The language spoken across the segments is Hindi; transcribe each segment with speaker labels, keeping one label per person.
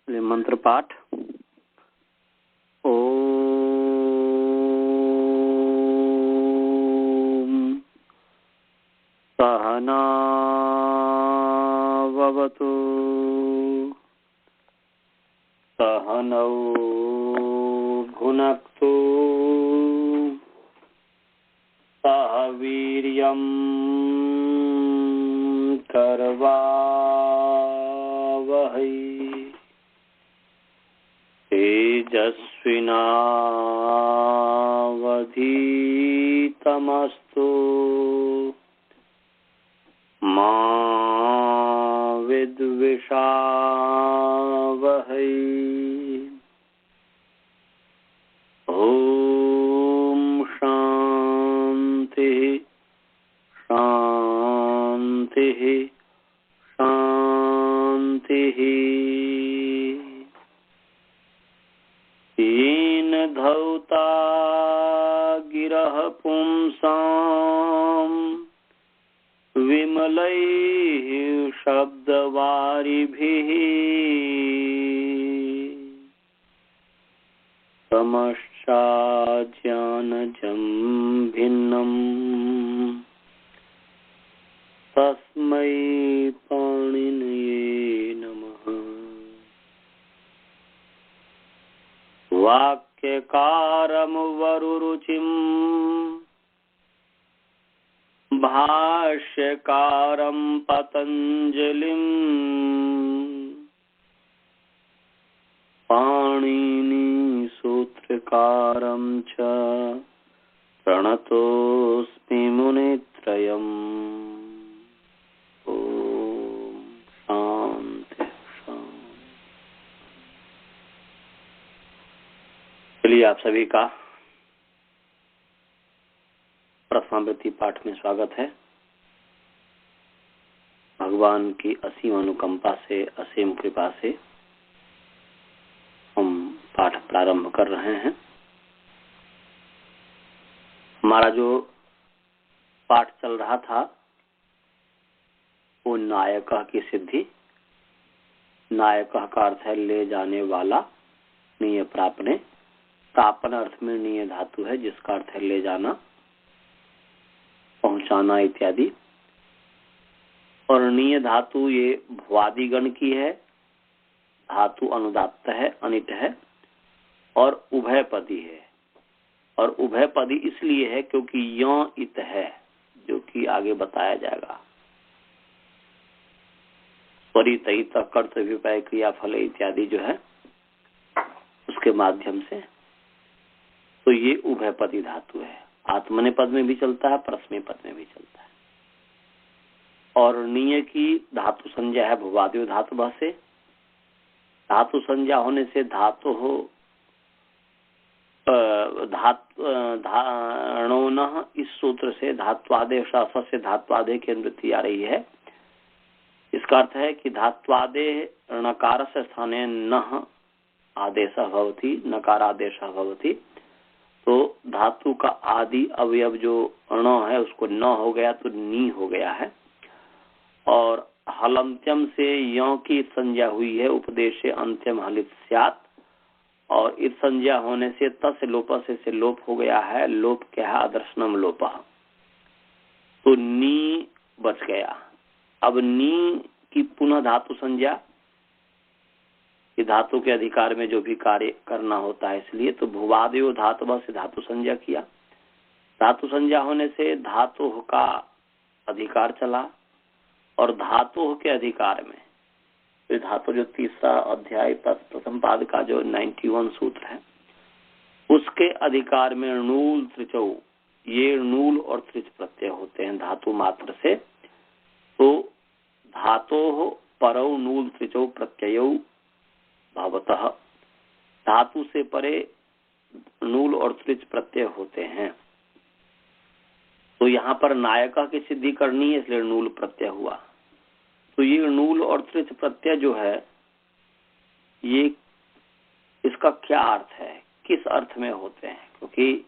Speaker 1: मंत्र पाठ। ओम सहना भवतु सहनौ भुनक्तु सह वीर्यं करवावहै तेजस्विनावधीतमस्तु मा विद्विषावहै। ओम शांति शांति शांति। येन धौता गिरः पुंसाम् विमलैः शब्दवारिभिः समश्चाज्ञानजं भिन्नम् तस्मै पाणिनये नमः। वाक्यकारं वरुरुचिं भाष्यकारं पतञ्जलिं पाणिनि सूत्रकारं च प्रणतोऽस्मि मुनित्रयम्। ओम शांति शांति। चलिए आप सभी का प्रथमावृत्ति पाठ में स्वागत है। भगवान की असीम अनुकंपा से, असीम कृपा से हम पाठ प्रारंभ कर रहे हैं। हमारा जो पाठ चल रहा था वो नायक की सिद्धि। नायक का अर्थ है ले जाने वाला, नीय प्रापने। प्रापन अर्थ में नीय धातु है जिसका अर्थ है ले जाना, पहुंचाना इत्यादि। और नीय धातु ये भुवादिगण की है। धातु अनुदात्त है, अनिट है और उभयपदी है। और उभयपदी इसलिए है क्योंकि यों इत है, जो कि आगे बताया जाएगा। परितयित कर्तव्य क्रिया फल इत्यादि जो है उसके माध्यम से, तो ये उभयपदी धातु है। आत्मने पद में भी चलता है, परस्मै पद में भी चलता है। और नीय की धातु संज्ञा है भुवादियो धातु से। धातु संज्ञा होने से धातु हो धारणों इस सूत्र से धात्वादेश से धात्वादे की अनुवृत्ति आ रही है। इसका अर्थ है कि धात्वादे णकार से स्थाने नः आदेश भवति, नकारादेश भवति। तो धातु का आदि अवयव जो अण है उसको न हो गया तो नी हो गया है। और हलंत्यम से यों की संज्ञा हुई है, उपदेश से अंत्यम हलित स्यात्। और इस संज्ञा होने से तस् लोप से लोप हो गया है। लोप क्या है? अदर्शनम लोप। तो नी बच गया। अब नी की पुनः धातु संज्ञा, कि धातु के अधिकार में जो भी कार्य करना होता है, इसलिए तो भुवादियो धातु से धातु संज्ञा किया। धातु संज्ञा होने से धातु का अधिकार चला। और धातु के अधिकार में तो धातु जो तीसरा अध्याय प्रथम पाद का जो 91 सूत्र है उसके अधिकार में णूल त्रिचौ, ये णूल और त्रिच प्रत्यय होते हैं धातु मात्र से। तो धातु परौ णूल त्रिचौ प्रत्ययौ भवतः, धातु से परे णूल और त्रिच प्रत्यय होते हैं। तो यहाँ पर नायक की सिद्धि करनी है, इसलिए णूल प्रत्यय हुआ। तो ये णूल और त्रिच प्रत्यय जो है ये इसका क्या अर्थ है, किस अर्थ में होते हैं? क्योंकि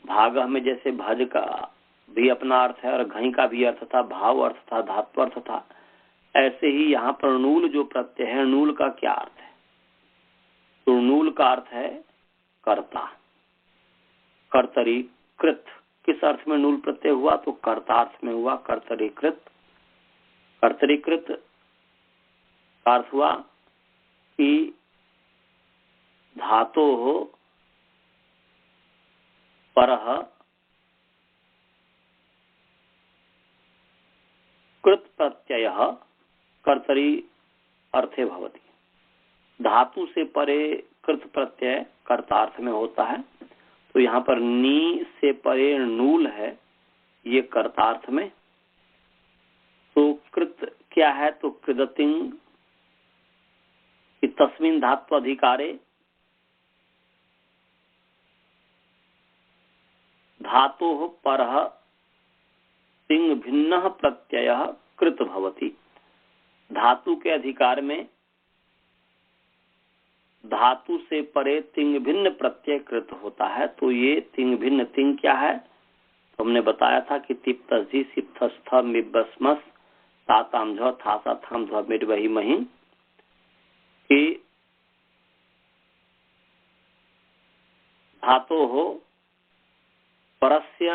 Speaker 1: भाग में जैसे भज का भी अपना अर्थ है और घई का भी अर्थ था, भाव अर्थ था, धातु अर्थ था। ऐसे ही यहाँ पर नूल जो प्रत्यय है, नूल का क्या अर्थ है? तो नूल का अर्थ है कर्ता, कर्तरी कृत। किस अर्थ में नूल प्रत्यय हुआ? तो कर्तार्थ में हुआ। कर्तरीकृत, कर्तरीकृत का अर्थ हुआ कि धातो हो परः कृत प्रत्यय कर्तरी अर्थे भवति। धातु से परे कृत प्रत्यय कर्तार्थ में होता है। तो यहाँ पर नी से परे नूल है, ये कर्तार्थ में। तो कृत क्या है? तो कृदतिंग तस्मिन् धात्व अधिकारे धातोः परः तिंग भिन्न प्रत्यय कृत भवति। धातु के अधिकार में धातु से परे तिंग भिन्न प्रत्यय कृत होता है। तो ये तिंग भिन्न, तिंग क्या है? तो हमने बताया था कि तिप्तजी सिप्तस्थ मिब्बस्मस ताताम झ थासा थाम ध्व मिट वही मही कि धातो हो परस्य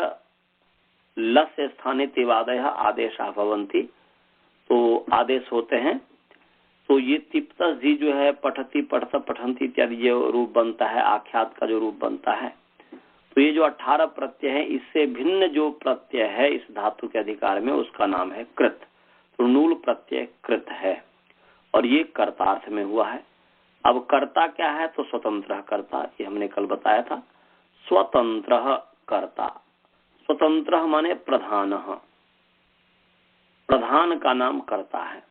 Speaker 1: लस्य स्थाने तिवादय आदेशा भवन्ति। तो आदेश होते हैं। तो ये तिप्तस जी जो है पठती पठत पठंती इत्यादि जो रूप बनता है, आख्यात का जो रूप बनता है, तो ये जो 18 प्रत्यय है, इससे भिन्न जो प्रत्यय है इस धातु के अधिकार में, उसका नाम है कृत। तो नूल प्रत्यय कृत है और ये कर्तार्थ में हुआ है। अब कर्ता क्या है? तो स्वतंत्र कर्ता, ये हमने कल बताया था। स्वतंत्र कर्ता, स्वतंत्र माने प्रधान, प्रधान का नाम कर्ता है।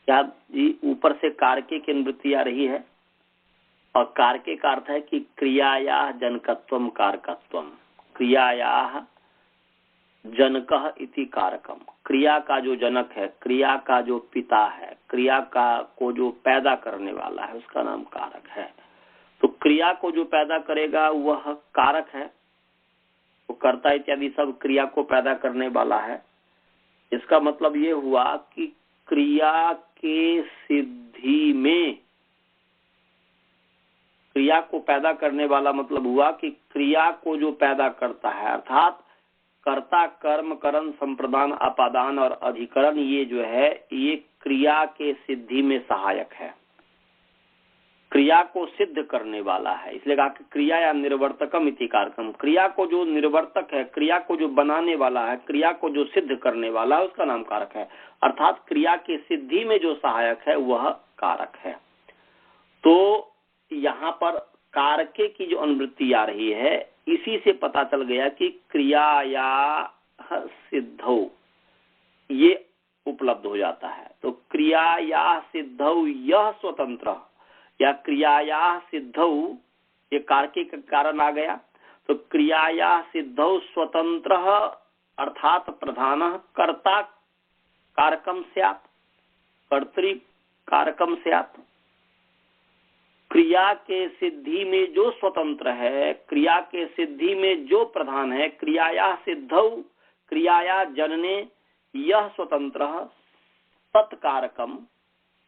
Speaker 1: क्या जी? ऊपर से कार्के की निवृत्ति आ रही है और कार्के का अर्थ है कि क्रियाया जनकत्वम कारकत्वम, क्रियाया जनकः इति कारकम। क्रिया का जो जनक है, क्रिया का जो पिता है, क्रिया का को जो पैदा करने वाला है, उसका नाम कारक है। तो क्रिया को जो पैदा करेगा वह कारक है। तो कर्ता इत्यादि सब क्रिया को पैदा करने वाला है। इसका मतलब ये हुआ कि क्रिया के सिद्धि में, क्रिया को पैदा करने वाला मतलब हुआ कि क्रिया को जो पैदा करता है, अर्थात कर्ता, कर्म, करण, संप्रदान, अपादान और अधिकरण, ये जो है ये क्रिया के सिद्धि में सहायक है, क्रिया को सिद्ध करने वाला है। इसलिए कहा कि क्रिया या निर्वर्तकम इति कारकम। क्रिया को जो निर्वर्तक है, क्रिया को जो बनाने वाला है, क्रिया को जो सिद्ध करने वाला है, उसका नाम कारक है। अर्थात क्रिया के सिद्धि में जो सहायक है वह कारक है। तो यहाँ पर कारके की जो अनुवृत्ति आ रही है, इसी से पता चल गया कि क्रियाया सिद्धौ ये उपलब्ध हो जाता है। तो क्रियाया सिद्धौ यह स्वतंत्र, या क्रियाया सिद्धौ, ये कारके का कारण आ गया। तो क्रियाया सिद्धौ स्वतंत्र अर्थात प्रधान कर्ता कारकम स्यात्, कर्तृ कारकम स्यात्। क्रिया के सिद्धि में जो स्वतंत्र है, क्रिया के सिद्धि में जो प्रधान है, क्रियाया सिद्धौ, क्रियाया जनने यह स्वतंत्र तत्कारकम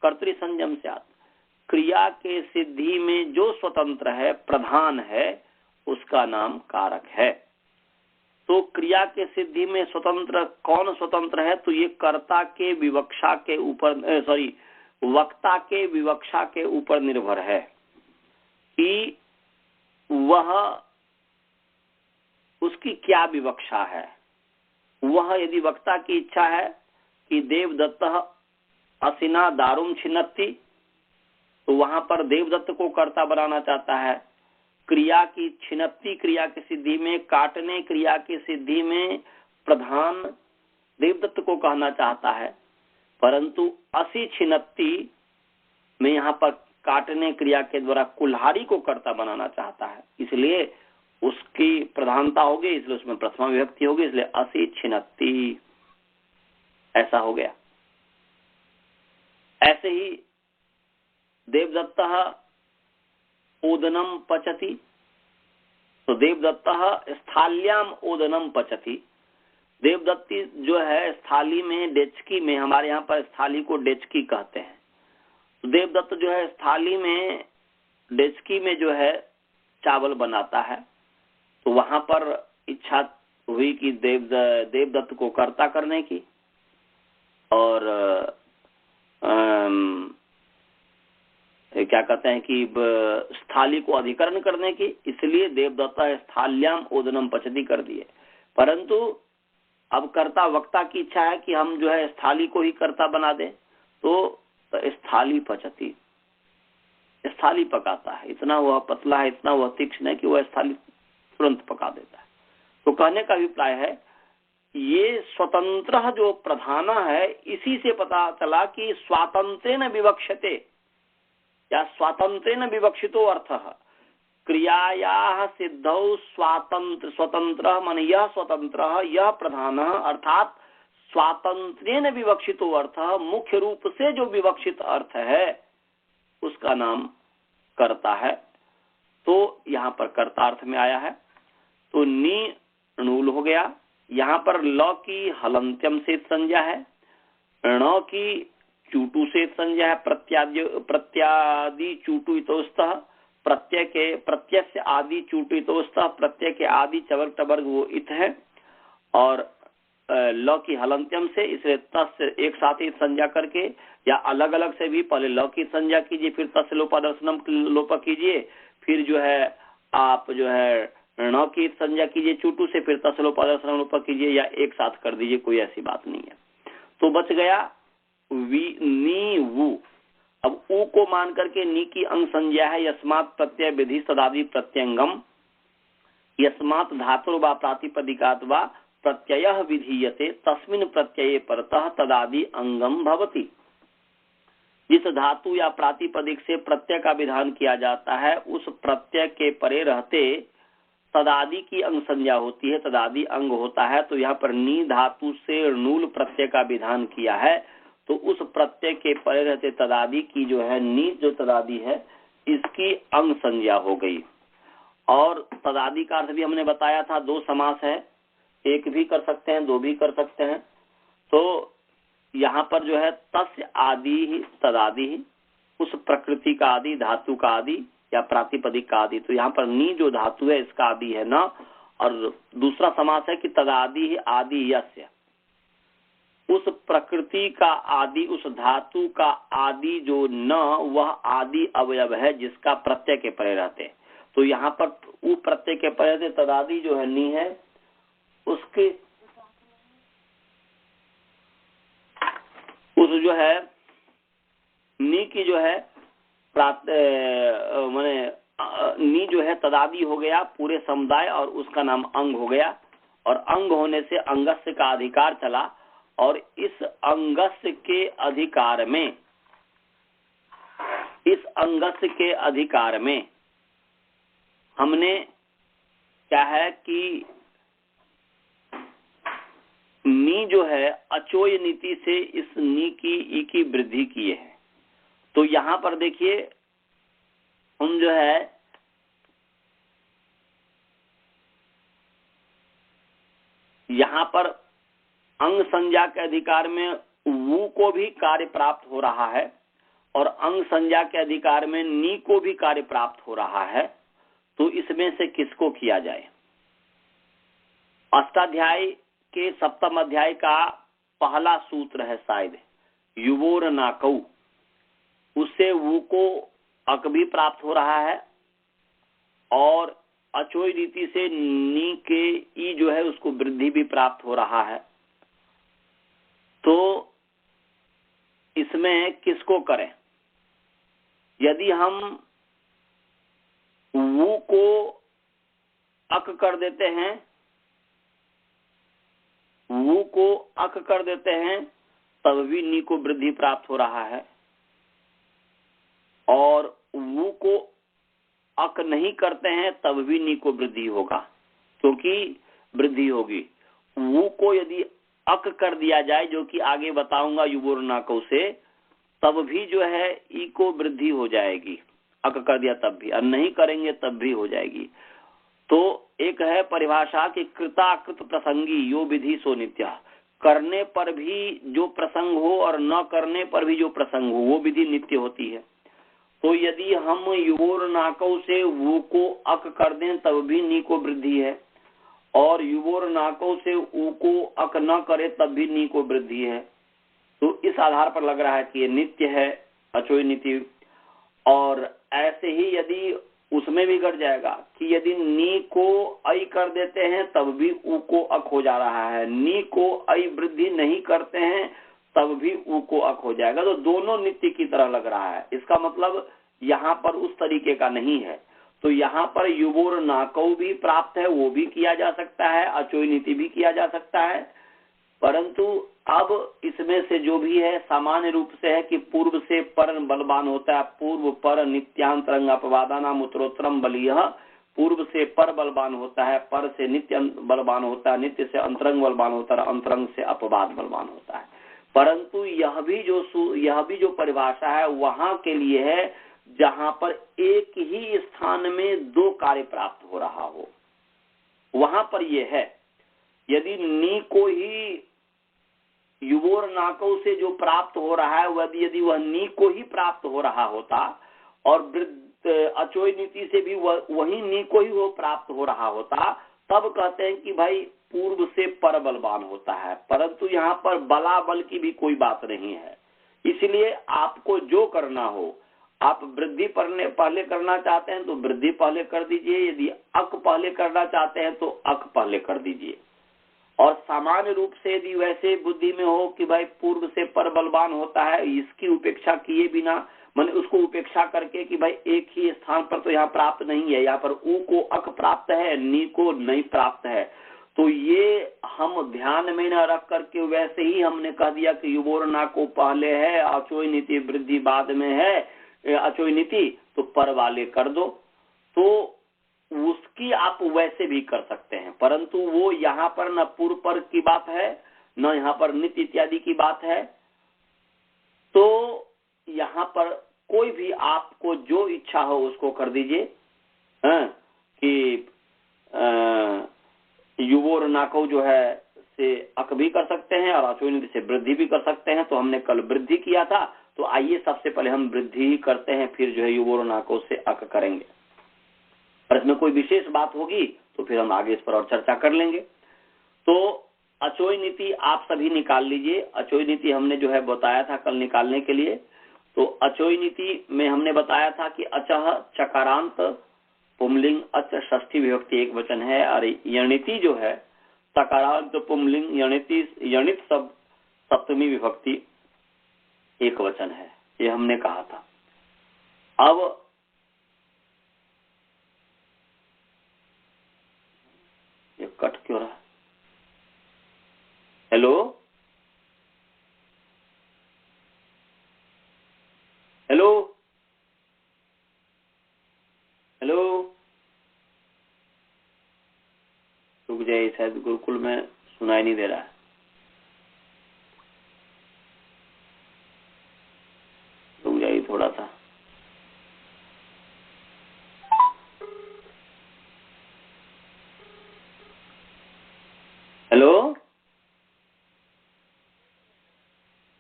Speaker 1: कर्तृ संयम स्यात्। क्रिया के सिद्धि में जो स्वतंत्र है, प्रधान है, उसका नाम कारक है। तो क्रिया के सिद्धि में स्वतंत्र कौन स्वतंत्र है? तो ये कर्ता के विवक्षा के ऊपर, वक्ता के विवक्षा के ऊपर निर्भर है कि वह, उसकी क्या विवक्षा है। वह यदि वक्ता की इच्छा है कि देवदत्त असिना दारुम छिन्नति, तो वहां पर देवदत्त को कर्ता बनाना चाहता है। क्रिया की छिन्नति, क्रिया की सिद्धि में, काटने क्रिया की सिद्धि में प्रधान देवदत्त को कहना चाहता है, परंतु असि छिन्नति में यहाँ पर काटने क्रिया के द्वारा कुल्हाड़ी को कर्ता बनाना चाहता है। इसलिए उसकी प्रधानता होगी, इसलिए उसमें प्रथमा विभक्ति होगी, इसलिए असि छिन्नति ऐसा हो गया। ऐसे ही देवदत्तः ओदनम पचति, तो देवदत्तः स्थाल्याम ओदनम पचति। देवदत्ती जो है स्थाली में, डेचकी में, हमारे यहाँ पर स्थाली को डेचकी कहते हैं। देवदत्त जो है स्थाली में, डेचकी में जो है चावल बनाता है। तो वहां पर इच्छा हुई कि देवदत्त को कर्ता करने की और क्या कहते हैं कि स्थाली को अधिकरण करने की, इसलिए देवदत्ता स्थाल्याम ओदनम पचती कर दिए। परंतु अब कर्ता वक्ता की इच्छा है कि हम जो है स्थाली को ही कर्ता बना दें, तो स्थाली पचती, स्थाली पकाता है। इतना वह पतला है, इतना वह तीक्ष्ण है कि वह स्थाली तुरंत पका देता है। तो कहने का अभिप्राय है ये स्वतंत्र जो प्रधान है, इसी से पता चला कि स्वातंत्रेण विवक्षते या स्वातंत्रेण विवक्षितो अर्थः क्रियायाः सिद्धौ स्वतंत्र मन यह स्वतंत्र यह प्रधान, अर्थात स्वातंत्रेण विवक्षितो अर्थ, मुख्य रूप से जो विवक्षित अर्थ है उसका नाम कर्ता है। तो यहाँ पर कर्तार्थ में आया है। तो नी णूल हो गया। यहाँ पर ल की हलंत्यम से संज्ञा है, ण की चूटू से संज्ञा है, प्रत्यादि चूटू इतोस्तः, प्रत्यय से आदि चूटू इतोस्तः, प्रत्यय के आदि चवर्ग टवर्ग वो इत है। और ल की हलंत्यम से, इसलिए तस् एक साथ ही संज्ञा करके या अलग अलग से भी पहले ल की संज्ञा कीजिए, फिर तस् लोपादर्शनम लोप कीजिए, फिर जो है आप जो है ण की संज्ञा कीजिए चूटू से, फिर तस् लोपादर्शनम लोप कीजिए, या एक साथ कर दीजिए, कोई ऐसी बात नहीं है। तो बच गया नी वु। अब ऊ को मान करके नी की अंग संज्ञा है यस्मात् प्रत्यय विधि तदादि प्रत्यंगम, यस्मात् धातुर वा प्रातिपदिकात् वा प्रत्ययः विधीयते तस्मिन् प्रत्यये परतः तदादि अंगम भवति। जिस धातु या प्रातिपदिक से प्रत्यय का विधान किया जाता है उस प्रत्यय के परे रहते तदादि की अंग संज्ञा होती है, तदादि अंग होता है। तो यहाँ पर नी धातु से णूल प्रत्यय का विधान किया है, तो उस प्रत्यय के परे रहते तदादि की जो है नी जो तदादि है इसकी अंग संज्ञा हो गई। और तदादि का अर्थ भी हमने बताया था, दो समास है, एक भी कर सकते हैं, दो भी कर सकते हैं। तो यहाँ पर जो है तस्य आदि ही तदादि ही, उस प्रकृति का आदि, धातु का आदि या प्रातिपदिक का आदि। तो यहाँ पर नी जो धातु है इसका आदि है न, और दूसरा समास है कि तदादि आदि यस्य, उस प्रकृति का आदि, उस धातु का आदि जो न, वह आदि अवयव है जिसका प्रत्यय के परे रहते। तो यहाँ पर उ प्रत्यय के परे रहते तदादि जो है नी है, उसके उस जो है नी की जो है माने नी जो है तदादि हो गया पूरे समुदाय, और उसका नाम अंग हो गया। और अंग होने से अंगस्य का अधिकार चला, और इस अंगस्य के अधिकार में, इस अंगस्य के अधिकार में हमने क्या है कि नी जो है अचोय नीति से इस नी की ई की वृद्धि किए है। तो यहाँ पर देखिए हम जो है यहाँ पर अंग संज्ञा के अधिकार में वु को भी कार्य प्राप्त हो रहा है, और अंग संज्ञा के अधिकार में नी को भी कार्य प्राप्त हो रहा है। तो इसमें से किसको किया जाए? अष्टाध्याय के सप्तम अध्याय का पहला सूत्र है शायद, युवोर नाकौ, उससे वु को अक भी प्राप्त हो रहा है, और अचोय रीति से नी के ई जो है उसको वृद्धि भी प्राप्त हो रहा है। तो इसमें किसको करें? यदि हम वु को अक कर देते हैं, वु को अक कर देते हैं, तब भी नी को वृद्धि प्राप्त हो रहा है। और वु को अक नहीं करते हैं तब भी नी को वृद्धि होगा, क्योंकि वृद्धि होगी। वु को यदि अक कर दिया जाए, जो कि आगे बताऊंगा युवोर नाकौ से, तब भी जो है ई को वृद्धि हो जाएगी, अक कर दिया तब भी, और नहीं करेंगे तब भी हो जाएगी। तो एक है परिभाषा कि कृताकृत प्रसंगी यो विधि सो नित्य, करने पर भी जो प्रसंग हो और न करने पर भी जो प्रसंग हो वो विधि नित्य होती है। तो यदि हम युवोर नाकौ से वो को अक कर दें तब भी नी को वृद्धि है, और युवोर नाकौ से ऊ को अक न करे तब भी नी को वृद्धि है। तो इस आधार पर लग रहा है कि ये नित्य है अचोय नीति। और ऐसे ही यदि उसमें भी घट जाएगा कि यदि नी को ऐ कर देते हैं तब भी ऊ को अक हो जा रहा है, नी को ऐ वृद्धि नहीं करते हैं तब भी ऊ को अक हो जाएगा। तो दोनों नित्य की तरह लग रहा है। इसका मतलब यहाँ पर उस तरीके का नहीं है। तो यहाँ पर युवोर नाकौ भी प्राप्त है, वो भी किया जा सकता है, अचोय नीति भी किया जा सकता है। परंतु अब इसमें से जो भी है सामान्य रूप से है कि पूर्व से पर बलवान होता है। पूर्व पर नित्यांतरंग अपवादानाम उत्तरोत्तरम बलियः, पूर्व से पर बलवान होता है, पर से नित्य बलवान होता है, नित्य से अंतरंग बलवान होता है, अंतरंग से अपवाद बलवान होता है। परंतु यह भी जो परिभाषा है वहां के लिए है जहां पर एक ही स्थान में दो कार्य प्राप्त हो रहा हो, वहां पर यह है। यदि नी को ही युवोर नाकौ से जो प्राप्त हो रहा है यदि वह नी को ही प्राप्त हो रहा होता और अचोय नीति से भी वही नी को ही वो प्राप्त हो रहा होता, तब कहते हैं कि भाई पूर्व से पर बलवान होता है। परंतु यहाँ पर बला बल की भी कोई बात नहीं है। इसलिए आपको जो करना हो, आप वृद्धि पहले करना चाहते हैं तो वृद्धि पहले कर दीजिए, यदि अक पहले करना चाहते हैं तो अक पहले कर दीजिए। और सामान्य रूप से यदि वैसे बुद्धि में हो कि भाई पूर्व से पर बलवान होता है, इसकी उपेक्षा किए बिना, माने उसको उपेक्षा करके कि भाई एक ही स्थान पर तो यहाँ प्राप्त नहीं है, यहाँ पर ऊ को अक प्राप्त है, नी को नहीं प्राप्त है, तो ये हम ध्यान में न रख करके वैसे ही हमने कह दिया कि युवोर ना को पहले है, अचोय नीति वृद्धि बाद में है, अचोय नीति तो पर वाले कर दो, तो उसकी आप वैसे भी कर सकते हैं। परंतु वो यहाँ पर न पूर्व पर की बात है, न यहाँ पर नित्य इत्यादि की बात है। तो यहाँ पर कोई भी आपको जो इच्छा हो उसको कर दीजिए कि युवोर नाकौ जो है से अक भी कर सकते हैं और अचोय नीति से वृद्धि भी कर सकते हैं। तो हमने कल वृद्धि किया था, तो आइए सबसे पहले हम वृद्धि ही करते हैं, फिर जो है युवोर नाकौ से अक करेंगे। और इसमें कोई विशेष बात होगी तो फिर हम आगे इस पर और चर्चा कर लेंगे। तो अचोय नीति आप सभी निकाल लीजिए। अचोय नीति हमने जो है बताया था कल निकालने के लिए। तो अचोय नीति में हमने बताया था कि अचह चकारांत पुमलिंग अच षष्ठी विभक्ति एक वचन है, और यणिति जो है तकारांत पुमलिंग यणित सब सप्तमी विभक्ति एक वचन है, ये हमने कहा था। अब ये कट क्यों रहा? हेलो हेलो हेलो, रुक जाइए, शायद गुरुकुल में सुनाई नहीं दे रहा है। रुक जाइए थोड़ा सा। हेलो,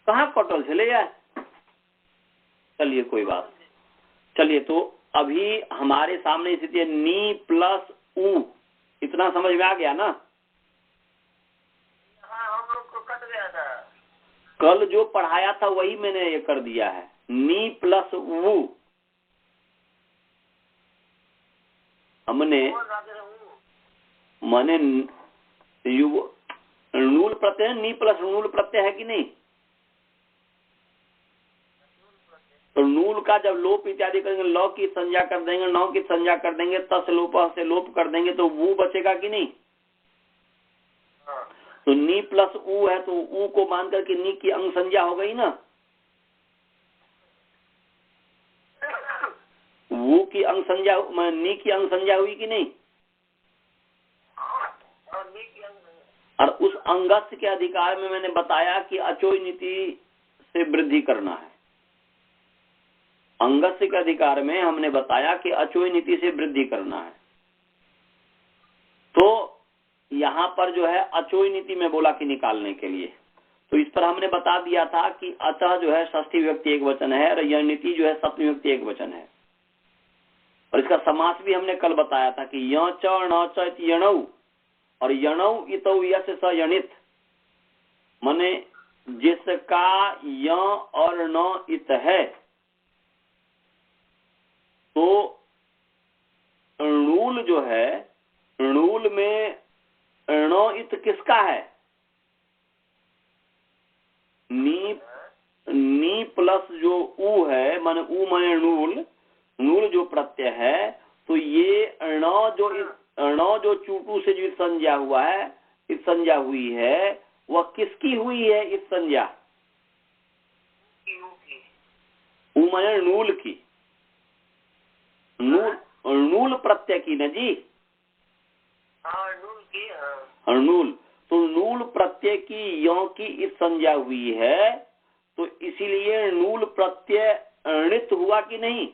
Speaker 1: कहाँ कटल चले यार? चलिए कोई बात नहीं। चलिए, तो अभी हमारे सामने स्थिति है नी प्लस ऊ, इतना समझ में आ गया ना?
Speaker 2: हाँ, हम लोग को कट गया था।
Speaker 1: कल जो पढ़ाया था वही मैंने ये कर दिया है, नी प्लस ऊ। हमने माने नूल प्रत्यय, नी प्लस नूल प्रत्यय है कि नहीं? तो नूल का जब लोप इत्यादि करेंगे, लौ की संज्ञा कर देंगे, नौ की संज्ञा कर देंगे, तस लोप से लोप कर देंगे, तो वो बचेगा कि नहीं? तो नी प्लस ऊ है, तो ऊ को मान करके नी की अंग संज्ञा हो गई ना। वो की अंग संज्ञा, नी की अंग संज्ञा हुई कि नहीं? और उस अंगस्थ के अधिकार में मैंने बताया कि अचोय नीति से वृद्धि करना है। अंगस्थ के अधिकार में हमने बताया कि अचोय नीति से वृद्धि करना है। यहाँ पर जो है अचोई नीति में बोला कि निकालने के लिए, तो इस पर हमने बता दिया था कि अतः जो है षष्ठी विभक्ति एक वचन है और यह नीति जो है सप्तमी विभक्ति एक वचन है। और इसका समास भी हमने कल बताया था कि य च न च इति यणौ और यणौ इतौ यश स यणित, माने जिसका य और न इत है, तो णूल जो है, णूल में ण इत किसका है? नी प्लस जो ऊ है, माने ऊ माने णूल, णूल जो प्रत्यय है, तो ये ण जो चूटू से जो संज्ञा हुआ है, इस संज्ञा हुई है, वह किसकी हुई है? इस संज्ञा ऊ माने णूल की, णूल प्रत्यय की न जी, णूल, तो णूल प्रत्यय की यों की इस संज्ञा हुई है, तो इसीलिए णूल प्रत्यय अणित हुआ कि नहीं?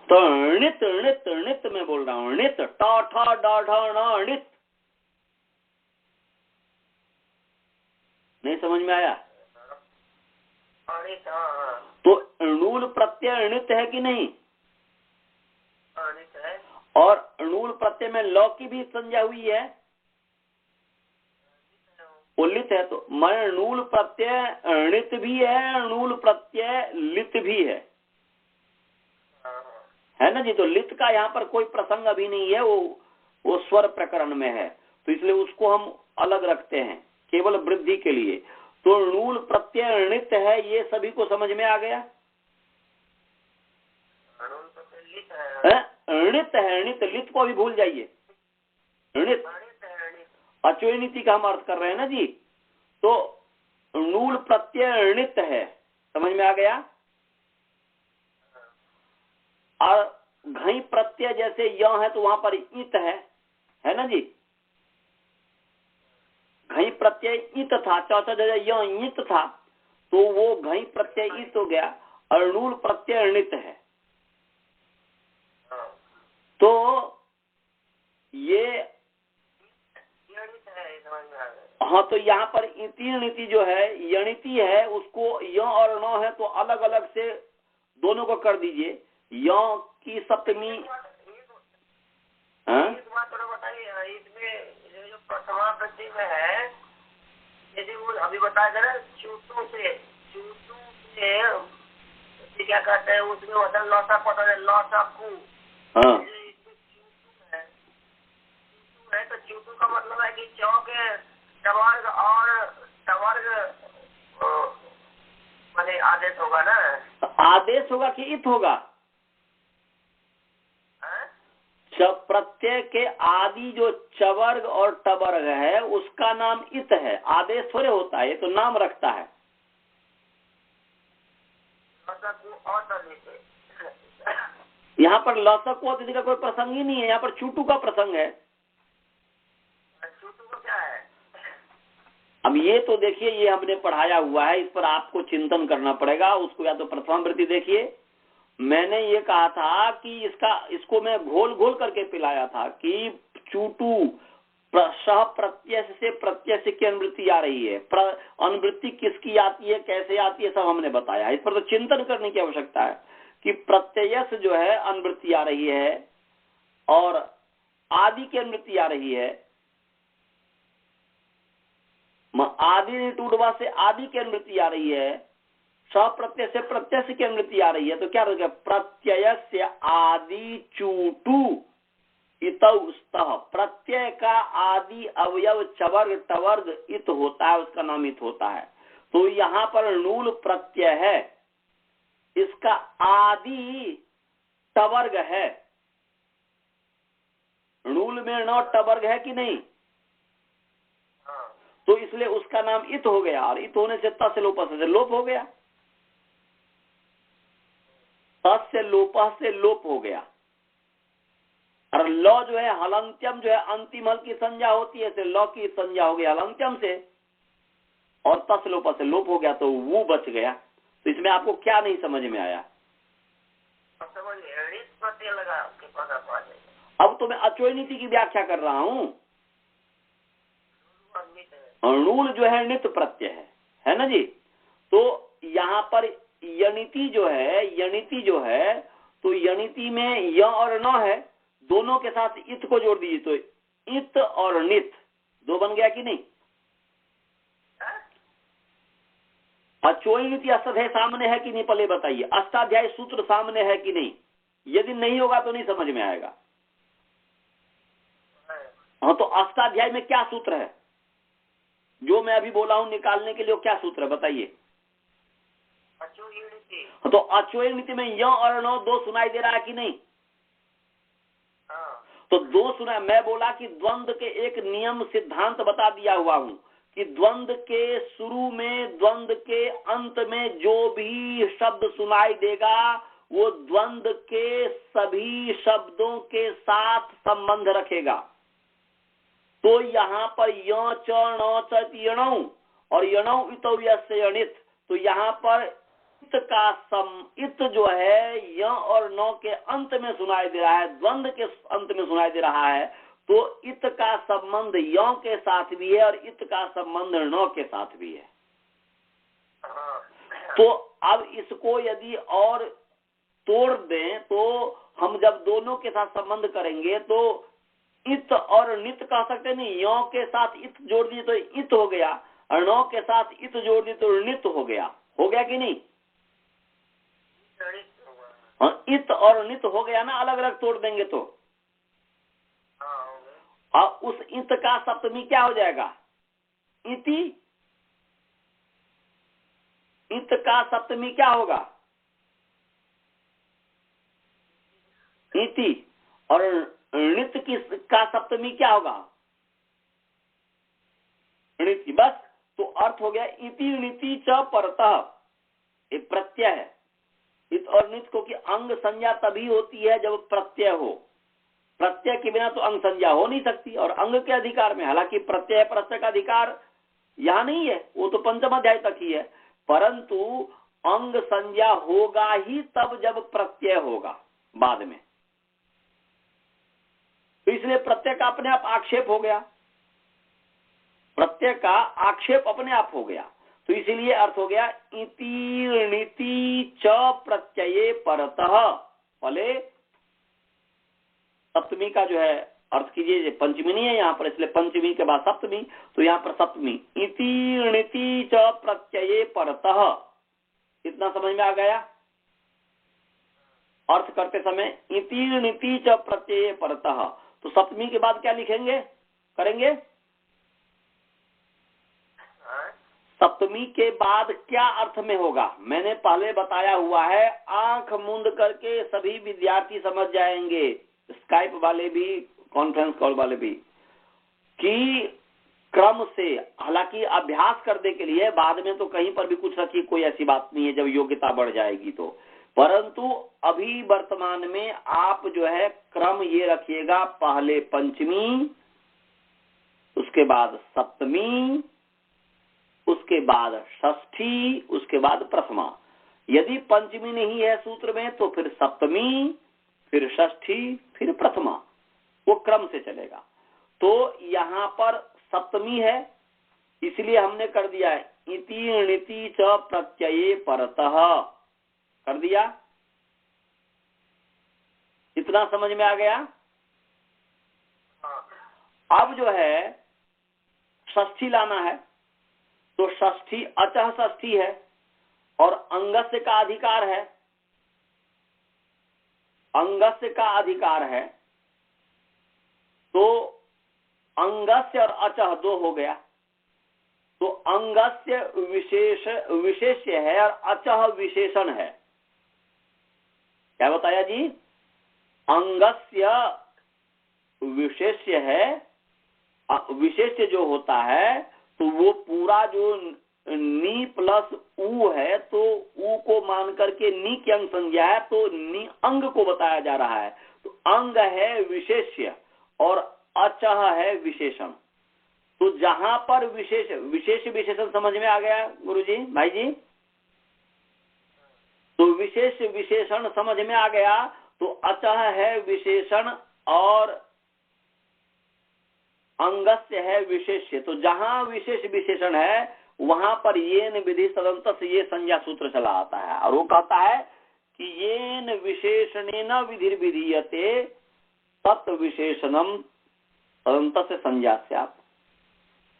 Speaker 1: तो अणित अणित अणित मैं बोल रहा हूँ, अणित टा ठा डा ढा ण अणित, नहीं समझ में आया? तो णूल प्रत्यय अणित है कि नहीं? और णूल प्रत्यय में लौ की भी संज्ञा हुई है, लित है, तो मैं णूल प्रत्यय अणित भी है, णूल प्रत्यय लित भी है ना जी। तो लित का यहाँ पर कोई प्रसंग अभी नहीं है, वो स्वर प्रकरण में है, तो इसलिए उसको हम अलग रखते हैं केवल वृद्धि के लिए। तो णूल प्रत्यय अणित है, ये सभी को समझ में आ गया? अणित है, अणित, लित को भी भूल जाइए, अणित अचोय नीति का हम अर्थ कर रहे हैं ना जी। तो णूल प्रत्यय अणित है, समझ में आ गया? और घई प्रत्यय जैसे य है तो वहां पर इत है ना जी। घई प्रत्यय इत था, चौथा जगह य इत था, तो वो घई प्रत्यय इत हो गया, और णूल प्रत्यय अणित है। तो ये हाँ, तो यहाँ पर इति नीति जो है यणिति है, उसको य और न है तो अलग अलग से दोनों को कर दीजिए। य की सप्तमी,
Speaker 2: इसमें जो प्रथमा वृद्धि में है, यदि वो अभी बताया था ना, चूटू से क्या कहते हैं, उसमें वजन लौसा पता है, लौसा कू,
Speaker 1: हाँ,
Speaker 2: है तो चूटू का मतलब है कि चौ के टवर्ग और टवर्ग माने आदेश होगा ना।
Speaker 1: आदेश होगा कि इत होगा? प्रत्यय के आदि जो चवर्ग और टवर्ग है उसका नाम इत है, आदेश थोड़े होता है, ये तो नाम रखता है। यहाँ पर लौसक अतिथि का कोई प्रसंग ही नहीं है, यहाँ पर चूटू का प्रसंग है।
Speaker 2: चूटू को क्या है?
Speaker 1: अब ये तो देखिए, ये हमने पढ़ाया हुआ है, इस पर आपको चिंतन करना पड़ेगा। उसको या तो प्रथम वृत्ति देखिए, मैंने ये कहा था कि इसको मैं घोल घोल करके पिलाया था कि चूटू सह प्रत्यय से प्रत्यय की अनुवृत्ति आ रही है, अनुवृत्ति किसकी आती है, कैसे आती है, सब हमने बताया। इस पर तो चिंतन करने की आवश्यकता है कि प्रत्यय से जो है अनुवृत्ति आ रही है और आदि की अनुवृत्ति आ रही है, आदि टूटवा से आदि की अनुवृत्ति आ रही है, प्रत्यय से प्रत्यय की अनुवृत्ति आ रही है, तो क्या रहेगा? प्रत्यय से आदि चूटू इतौ स्तः, प्रत्यय का आदि अवयव चवर्ग टवर्ग इत होता है, उसका नाम इत होता है। तो यहाँ पर णूल प्रत्यय है, इसका आदि टवर्ग है, णूल में न टवर्ग है कि नहीं? तो इसलिए उसका नाम इत हो गया, और इत होने से त से लोप से लोप हो गया, से लोप से लोप हो गया। और लौ जो है हलंत्यम जो है अंतिम हल की संज्ञा होती है, तो लौ की संज्ञा हो गई हलंत्यम से, और तस लोप से लोप हो गया, तो वो बच गया। तो इसमें आपको क्या नहीं समझ में आया?
Speaker 2: प्रत्यय लगा
Speaker 1: अब तो मैं अचोय नीति की व्याख्या कर रहा हूं। अणुल जो है नित प्रत्यय है ना जी। तो यहाँ पर यणिति जो है तो यणिति में य और न है, दोनों के साथ इत को जोड़ दीजिए तो इत और नित दो बन गया कि नहीं। अचोय नीति अष्टाध्याय सामने है कि नहीं, पहले बताइए। अष्टाध्याय सूत्र सामने है कि नहीं? यदि नहीं होगा तो नहीं समझ में आएगा। हाँ, तो अष्टाध्याय में क्या सूत्र है जो मैं अभी बोला हूं निकालने के लिए? क्या सूत्र है बताइए। तो अचोय नीति में य और न दो सुनाई दे रहा है कि नहीं? तो दो सुना। मैं बोला कि द्वंद्व के एक नियम सिद्धांत बता दिया हुआ हूं कि द्वंद्व के शुरू में, द्वंद्व के अंत में जो भी शब्द सुनाई देगा वो द्वंद्व के सभी शब्दों के साथ संबंध रखेगा। तो यहाँ पर य च ण च यणौ और यणौ इतौ यस्य यणित, तो यहाँ पर इत का इत जो है य और न के अंत में सुनाई दे रहा है, द्वंद्व के अंत में सुनाई दे रहा है। तो इत का संबंध य के साथ भी है और इत का संबंध न के साथ भी है। तो अब इसको यदि और तोड़ दें तो हम जब दोनों के साथ संबंध करेंगे तो इत और नित कह सकते नहीं। य के साथ इत जोड़ दिए तो इत हो गया और न के साथ इत जोड़ दिए तो नित हो गया कि नहीं? हाँ, इत और नित हो गया ना, अलग अलग तोड़ देंगे तो। और उस इत का सप्तमी क्या हो जाएगा? इति। इत का सप्तमी क्या होगा? इति। और णित का सप्तमी क्या होगा? णिति। बस, तो अर्थ हो गया इति णिति च परतः। एक प्रत्यय है। इत और नित को कि अंग संज्ञा तभी होती है जब प्रत्यय हो। प्रत्यय के बिना तो अंग संज्ञा हो नहीं सकती और अंग के अधिकार में, हालांकि प्रत्यय प्रत्यय का अधिकार यहाँ नहीं है, वो तो पंचम अध्याय तक ही है, परंतु अंग संज्ञा होगा ही तब जब प्रत्यय होगा बाद में। तो इसलिए प्रत्यय का अपने आप आक्षेप हो गया, प्रत्यय का आक्षेप अपने आप हो गया। तो इसीलिए अर्थ हो गया इति णिति च प्रत्यये परतः। पहले सप्तमी का जो है अर्थ कीजिए, पंचमी नहीं है यहाँ पर, इसलिए पंचमी के बाद सप्तमी, तो यहाँ पर सप्तमी इति णिति च प्रत्यये परतः। इतना समझ में आ गया? अर्थ करते समय इति णिति च प्रत्यये परतः। तो सप्तमी के बाद क्या लिखेंगे, करेंगे? सप्तमी के बाद क्या अर्थ में होगा मैंने पहले बताया हुआ है, आंख मूंद करके सभी विद्यार्थी समझ जाएंगे, स्काइप वाले भी, कॉन्फ्रेंस कॉल वाले भी, कि क्रम से, हालांकि अभ्यास करने के लिए बाद में तो कहीं पर भी कुछ रखिए, कोई ऐसी बात नहीं है, जब योग्यता बढ़ जाएगी तो, परंतु अभी वर्तमान में आप जो है क्रम ये रखिएगा, पहले पंचमी, उसके बाद सप्तमी, उसके बाद षष्ठी, उसके बाद प्रथमा। यदि पंचमी नहीं है सूत्र में तो फिर सप्तमी, फिर षष्ठी, फिर प्रथमा, वो क्रम से चलेगा। तो यहाँ पर सप्तमी है, इसलिए हमने कर दिया है इति णिति च प्रत्यये परतः, कर दिया। इतना समझ में आ गया? अब जो है षष्ठी लाना है, तो षष्ठी अचह षष्ठी है और अंगस्य का अधिकार है, अंगस्य का अधिकार है, तो अंगस्य और अचह दो हो गया। तो अंगस्य विशेष्य है और अचह विशेषण है। क्या बताया जी? अंगस्य विशेष्य है, विशेष्य जो होता है तो वो पूरा जो नी प्लस ऊ है, तो ऊ को मान करके नी की अंग संज्ञा है, तो नी अंग को बताया जा रहा है। तो अंग है विशेष्य और अचह है विशेषण। तो जहां पर विशेष विशेषण समझ में आ गया गुरुजी, भाई जी? तो विशेष विशेषण समझ में आ गया, तो अचह है विशेषण और अंगस्य है विशेष्य। तो जहां विशेष विशेषण है वहां पर येन विधि तदंत से ये संज्ञा सूत्र चला आता है, और वो कहता है कि येन विशेषणेन विधि विधीयते तत् विशेषणम तदंत से संज्ञा स्यात्।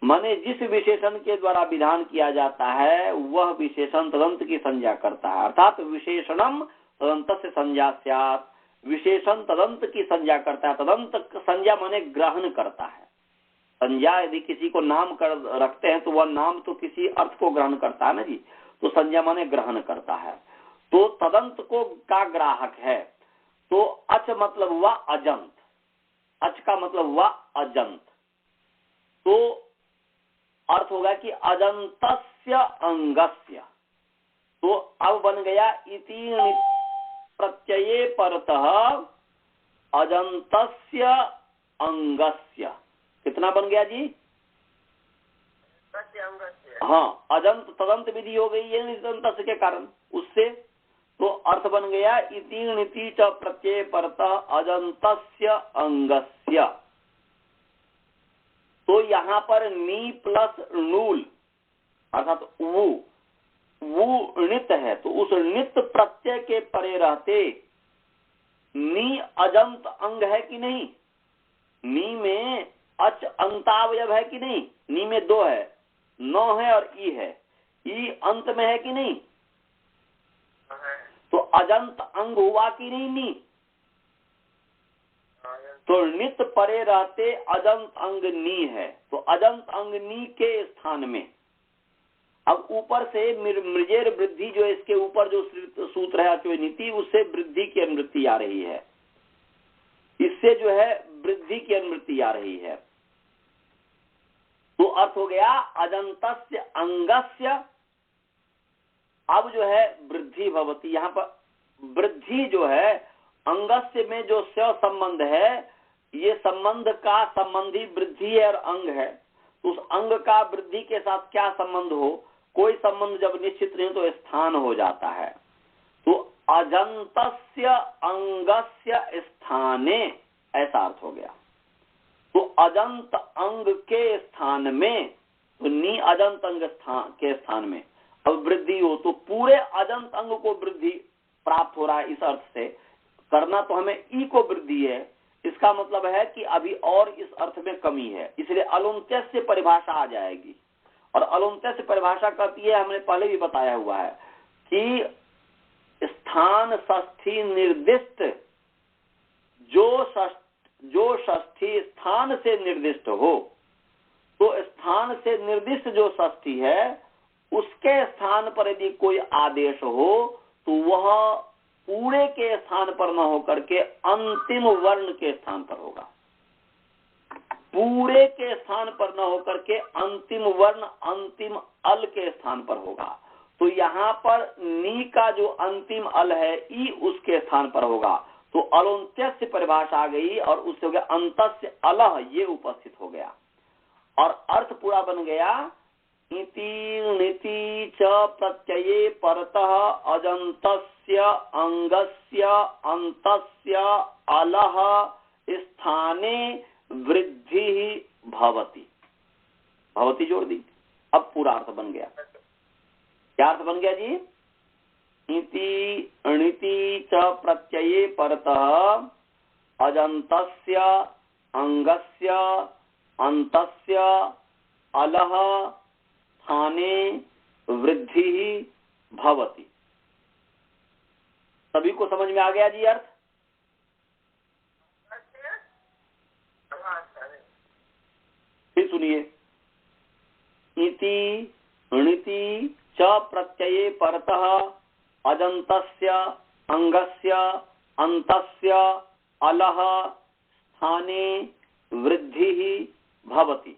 Speaker 1: माने जिस विशेषण के द्वारा विधान किया जाता है वह विशेषण तदंत की संज्ञा करता है, अर्थात विशेषणम तदंत से संज्ञा स्यात्। विशेषण तदंत की संज्ञा करता है। तदंत संज्ञा माने ग्रहण करता है। संज्ञा यदि किसी को नाम कर रखते हैं तो वह नाम तो किसी अर्थ को ग्रहण करता है ना जी, तो संज्ञा माने ग्रहण करता है। तो तदंत को का ग्राहक है। तो अच मतलब हुआ अजंत, अच का मतलब हुआ अजंत। तो अर्थ होगा कि अजंतस्य अंगस्य। तो अब बन गया इति प्रत्यये परतः अजंतस्य अंगस्य। कितना बन गया जी? हाँ, अजंत तदंत विधि हो गई है निजंत के कारण उससे। तो अर्थ बन गया इति नीति च प्रत्यय परतः अजंतस्य अंगस्य। तो यहाँ पर नी प्लस नूल अर्थात वो नित है, तो उस नित प्रत्यय के परे रहते नी अजंत अंग है कि नहीं? नी में अच अंतावयव है कि नहीं? नी में दो है, नौ है और ई है। ई अंत में है कि नहीं? तो अजंत अंग हुआ कि नहीं नी? तो नित परे रहते अजंत अंग नी है। तो अजंत अंग नी के स्थान में अब ऊपर से मृजेर वृद्धि जो इसके ऊपर जो सूत्र है जो नीति, उससे वृद्धि की अनुवृत्ति आ रही है। इससे जो है वृद्धि की अनुवृत्ति आ रही है। तो अर्थ हो गया अजंतस्य अंगस्य। अब जो है वृद्धि भवती, यहाँ पर वृद्धि जो है अंगस्य में जो स्य संबंध है, ये संबंध का संबंधी वृद्धि है और अंग है। तो उस अंग का वृद्धि के साथ क्या संबंध हो, कोई संबंध जब निश्चित नहीं तो स्थान हो जाता है। तो अजंतस्य अंगस्य स्थाने, ऐसा अर्थ हो गया। तो अजंत अंग के स्थान में, तो नी अजंत अंग के स्थान में अब वृद्धि हो, तो पूरे अजंत अंग को वृद्धि प्राप्त हो रहा है। इस अर्थ से करना तो हमें ई को वृद्धि है, इसका मतलब है कि अभी और इस अर्थ में कमी है, इसलिए अलुंत्य से परिभाषा आ जाएगी। और अलुंत्य से परिभाषा कहती है, हमने पहले भी बताया हुआ है कि स्थान षष्ठी निर्दिष्ट जो षष्ठी स्थान से निर्दिष्ट हो, तो स्थान से निर्दिष्ट जो षष्ठी है उसके स्थान पर यदि कोई आदेश हो तो वह पूरे के स्थान पर न होकर के अंतिम वर्ण के स्थान पर होगा। पूरे के स्थान पर न होकर के अंतिम वर्ण अंतिम अल के स्थान पर होगा। तो यहाँ पर नी का जो अंतिम अल है ई उसके स्थान पर होगा। तो अलोन्त्य से परिभाषा आ गई और उससे हो गया अंतस्य अलह, ये उपस्थित हो गया और अर्थ पूरा बन गया। इति नीति च प्रत्यये परतः अजंतस्य अंगस्य अंतस्य अलह स्थाने वृद्धि भवति। भवति जोड़ दी, अब पूरा अर्थ बन गया। क्या अर्थ बन गया जी? इति णिति च प्रत्यये परतः अजंतस्य अंगस्य अंतस्य अलह स्थाने वृद्धि भवति। सभी को समझ में आ गया जी अर्थ? फिर सुनिए, इति णिति च प्रत्यये परतः अजंतस्य अंगस्य अंतस्य अलह स्थाने वृद्धि भवति।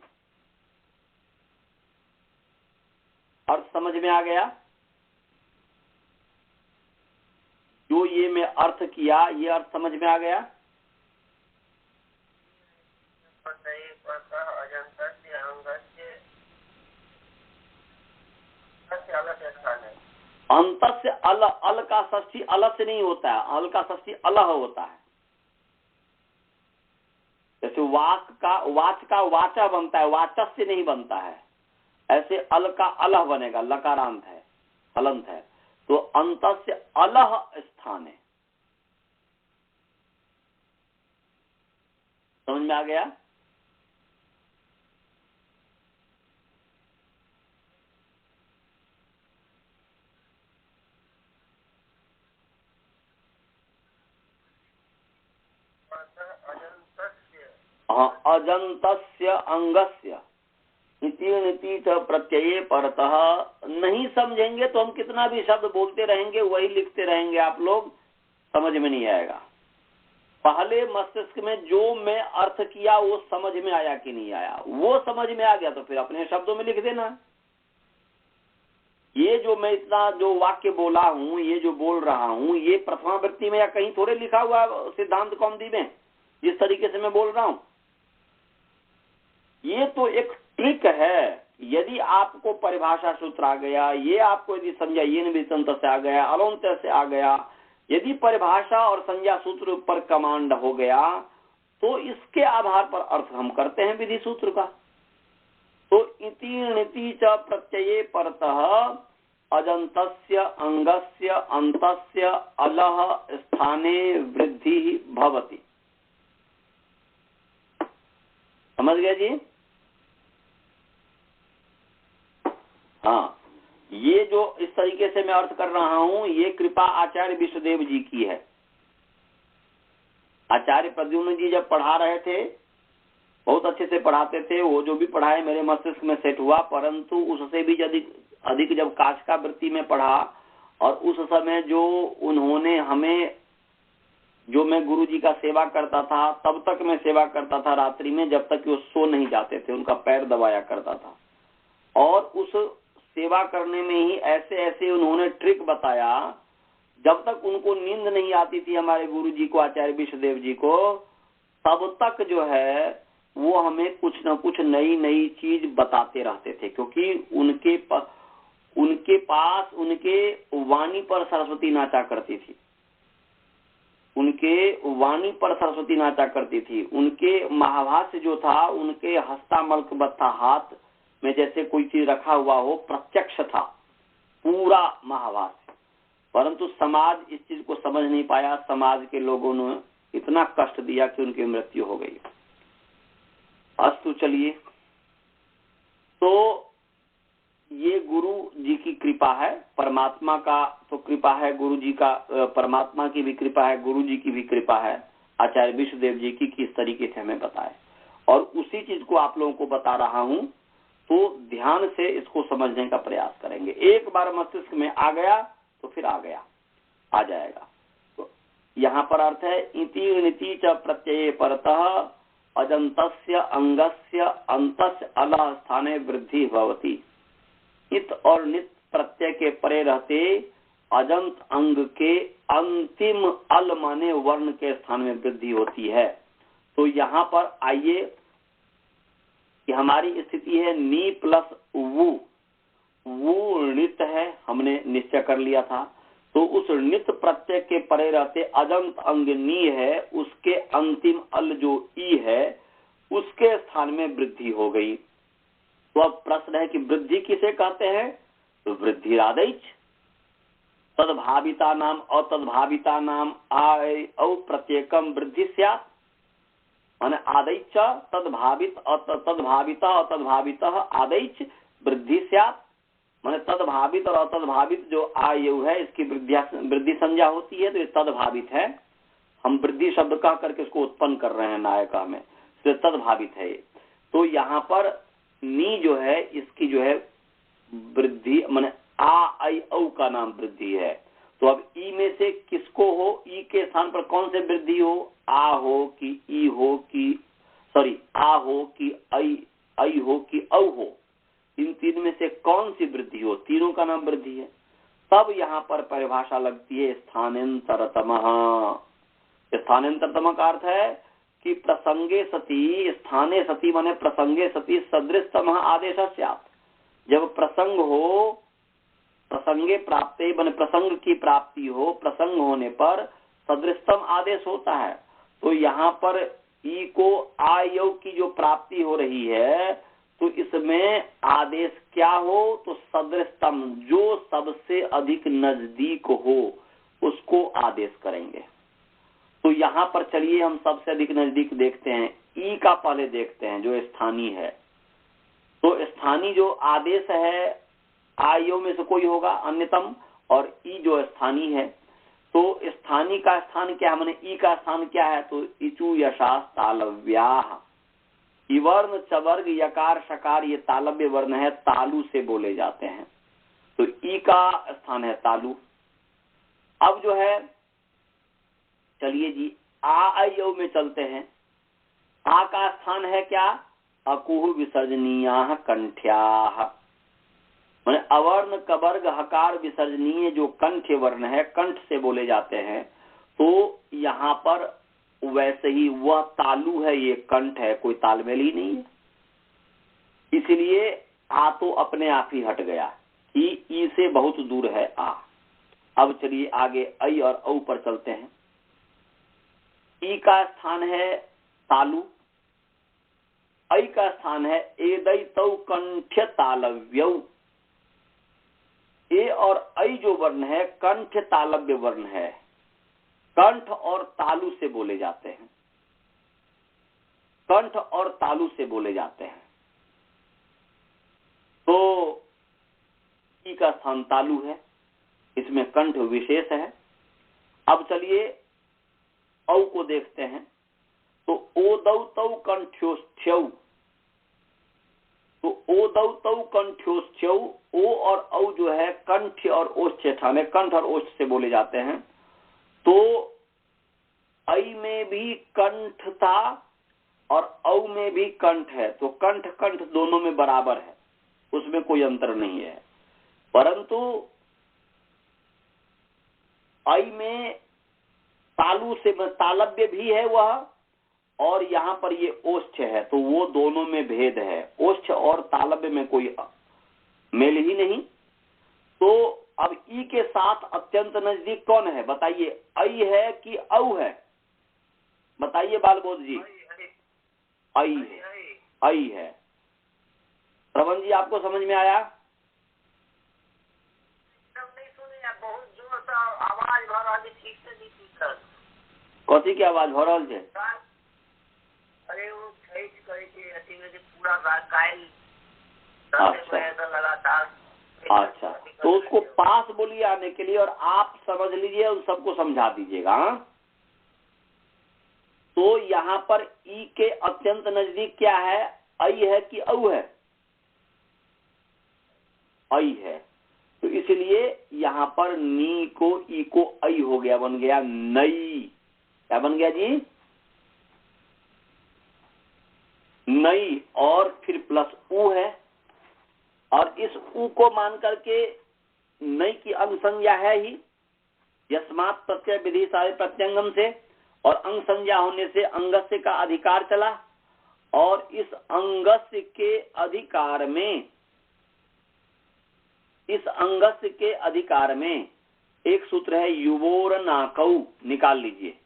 Speaker 1: अर्थ समझ में आ गया? जो ये मैं अर्थ किया, ये अर्थ समझ में आ गया? अंत से अल का षष्ठी अलग से नहीं होता है, अल का षष्ठी अलह होता है। वाच का वाचा बनता है, वाचस से नहीं बनता है। ऐसे अल का अलह बनेगा, लकारांत है, अलंत है, तो अंतस्य अलह स्थान है। समझ में आ गया? हाँ, अजंतस्य अंगस्य नीति च प्रत्यये परतः। नहीं समझेंगे तो हम कितना भी शब्द बोलते रहेंगे, वही लिखते रहेंगे, आप लोग समझ में नहीं आएगा। पहले मस्तिष्क में जो मैं अर्थ किया वो समझ में आया कि नहीं आया, वो समझ में आ गया तो फिर अपने शब्दों में लिख देना। ये जो मैं इतना जो वाक्य बोला हूँ, ये जो बोल रहा हूँ, ये प्रथमा वृत्ति में या कहीं थोड़े लिखा हुआ सिद्धांत कौमुदी में जिस तरीके से मैं बोल रहा हूँ। ये तो एक ट्रिक है। यदि आपको परिभाषा सूत्र आ गया, ये आपको यदि संज्ञा ये निवितंत से आ गया, अलोंत से आ गया, यदि परिभाषा और संज्ञा सूत्र पर कमांड हो गया तो इसके आधार पर अर्थ हम करते हैं विधि सूत्र का। तो इति नीति च प्रत्यये परतः अजंतस्य अंगस्य अंतस्य अलह स्थाने वृद्धि भवति। समझ गए जी? हाँ, ये जो इस तरीके से मैं अर्थ कर रहा हूं, ये कृपा आचार्य विश्वदेव जी की है। आचार्य प्रद्युम्न जी जब पढ़ा रहे थे, बहुत अच्छे से पढ़ाते थे, वो जो भी पढ़ाए मेरे मस्तिष्क में सेट हुआ, परंतु उससे भी अधिक जब काशिका वृत्ति में पढ़ा और उस समय जो उन्होंने हमें, जो मैं गुरु जी का सेवा करता था, तब तक मैं सेवा करता था रात्रि में, जब तक वो सो नहीं जाते थे, उनका पैर दबाया करता था। और उस सेवा करने में ही ऐसे ऐसे उन्होंने ट्रिक बताया, जब तक उनको नींद नहीं आती थी हमारे गुरु जी को, आचार्य विश्वदेव जी को, तब तक जो है वो हमें कुछ न कुछ नई नई चीज बताते रहते थे, क्योंकि उनके पास उनके वाणी पर सरस्वती नाचा करती थी, उनके वाणी पर सरस्वती नाचा करती थी। उनके महाभाष्य जो था, उनके हस्तामलक बत्था हाथ में जैसे कोई चीज रखा हुआ हो, प्रत्यक्ष था पूरा महाभाष्य। परंतु समाज इस चीज को समझ नहीं पाया, समाज के लोगों ने इतना कष्ट दिया कि उनकी मृत्यु हो गई। अस्तु, चलिए, तो ये गुरु जी की कृपा है, परमात्मा का तो कृपा है, गुरु जी का, परमात्मा की भी कृपा है, गुरु जी की भी कृपा है, आचार्य विश्वदेव जी की किस तरीके से हमें बताए। और उसी चीज को आप लोगों को बता रहा हूं, तो ध्यान से इसको समझने का प्रयास करेंगे। एक बार मस्तिष्क में आ गया तो फिर आ जाएगा। तो यहाँ पर अर्थ है इति नीति च प्रत्यये परतः अजंतस्य अंगस्य अंतस्य अलह स्थाने वृद्धि भवति। इत और नित प्रत्यय के परे रहते अजंत अंग के अंतिम अल माने वर्ण के स्थान में वृद्धि होती है। तो यहाँ पर आइए कि हमारी स्थिति है नी प्लस वो नित है, हमने निश्चय कर लिया था। तो उस नित प्रत्यय के परे रहते अजंत अंग नी है, उसके अंतिम अल जो ई है, उसके स्थान में वृद्धि हो गई। तो अब प्रश्न है कि वृद्धि किसे कहते हैं? तो वृद्धि आदैच तद्भाविता नाम अतद्भाविता नाम आय औ प्रत्येकम वृद्धि स्यात्। माने आदैच तद्भावित तद्भाविता अतद्भावित आदैच वृद्धि स्यात्। माने तद्भावित और अतद्भावित जो आयु है, इसकी वृद्धि संज्ञा होती है, तो ये तद्भावित है। हम वृद्धि शब्द कह करके इसको उत्पन्न कर रहे हैं नायका में, तो तद्भावित है। तो यहाँ पर नी जो है, इसकी जो है वृद्धि माने आ आई औ का नाम वृद्धि है। तो अब ई में से किसको हो, ई के स्थान पर कौन से वृद्धि हो? आ हो कि ई हो कि आ हो कि आई हो कि औ हो, इन तीन में से कौन सी वृद्धि हो? तीनों का नाम वृद्धि है। तब यहाँ पर परिभाषा लगती है स्थानांतरतमः। स्थानांतरतम का अर्थ है कि प्रसंगे सती, स्थाने सती माने प्रसंगे सती सदृशतम आदेश स्यात्। जब प्रसंग हो, प्रसंगे प्राप्ते माने प्रसंग की प्राप्ति हो, प्रसंग होने पर सदृशतम आदेश होता है। तो यहाँ पर ई को आयोग की जो प्राप्ति हो रही है तो इसमें आदेश क्या हो, तो सदृशतम, जो सबसे अधिक नजदीक हो उसको आदेश करेंगे। तो यहाँ पर चलिए हम सबसे अधिक नजदीक देखते हैं, ई का पहले देखते हैं जो स्थानीय है। तो स्थानीय जो आदेश है आयो में से कोई होगा अन्यतम, और ई जो स्थानीय है, तो स्थानीय का स्थान क्या है, माने ई का स्थान क्या है, तो इचु यशास तालव्याह, इवर्ण चवर्ग यकार शकार ये तालव्य वर्ण है, तालु से बोले जाते हैं। तो ई का स्थान है तालु। अब जो है चलिए जी आयो में चलते हैं। आ का स्थान है क्या, अकुह विसर्जनीय कंठ्याः, माने अवर्ण कवर्ग हकार विसर्जनीय जो कंठ वर्ण है, कंठ से बोले जाते हैं। तो यहाँ पर वैसे ही वह तालु है, ये कंठ है, कोई तालमेल ही नहीं है, इसलिए आ तो अपने आप ही हट गया, ई से बहुत दूर है आ। अब चलिए आगे ऐ और औ पर चलते हैं। ई का स्थान है तालु, ऐ का स्थान है एदैतौ कंठ तालव्यौ। ए और ऐ जो वर्ण है कंठ तालव्य वर्ण है, कंठ और तालु से बोले जाते हैं, कंठ और तालु से बोले जाते हैं। तो ई का स्थान तालु है, इसमें कंठ विशेष है। अब चलिए औ को देखते हैं। तो ओदौ तौ कंठ्योस्थ्यौ, तो ओदौ तौ कंठ्योस्थ्यौ, ओ और औ जो है कंठ और ओष्ठ ठाने, कंठ और ओष्ठ से बोले जाते हैं। तो ऐ में भी कंठ था और औ में भी कंठ है, तो कंठ कंठ दोनों में बराबर है, उसमें कोई अंतर नहीं है। परंतु ऐ में तालु से तालव्य भी है वह, और यहाँ पर ये ओष्ठ है, तो वो दोनों में भेद है, ओष्ठ और तालव्य में कोई मेल ही नहीं। तो अब ई के साथ अत्यंत नजदीक कौन है बताइए, ऐ है कि औ है, बताइए बालबोध जी। ऐ है, ऐ है। श्रवण जी आपको समझ में आया?
Speaker 2: बहुत जोर से आवाज भर रहा, ठीक से नहीं सुनता।
Speaker 1: कथी की आवाज भर रहा है?
Speaker 2: अरे वो खींच करके अति में पूरा कायल लगातार।
Speaker 1: अच्छा, तो उसको पास बोलिए आने के लिए, और आप समझ लीजिए, उन सबको समझा दीजिएगा। तो यहाँ पर ई के अत्यंत नजदीक क्या है, ऐ है कि औ है? ऐ है। तो इसलिए यहाँ पर नी को ई को ऐ हो गया, बन गया नई। क्या बन गया जी? नई, और फिर प्लस उ है, और इस उ को मान करके नई की अंग संज्ञा है ही, यस्मात् प्रत्यय विधि सारे प्रत्यंगम से, और अंग संज्ञा होने से अंगस्य का अधिकार चला, और इस अंगस्य के अधिकार में, इस अंगस्य के अधिकार में एक सूत्र है युवोर नाकौ, निकाल लीजिए।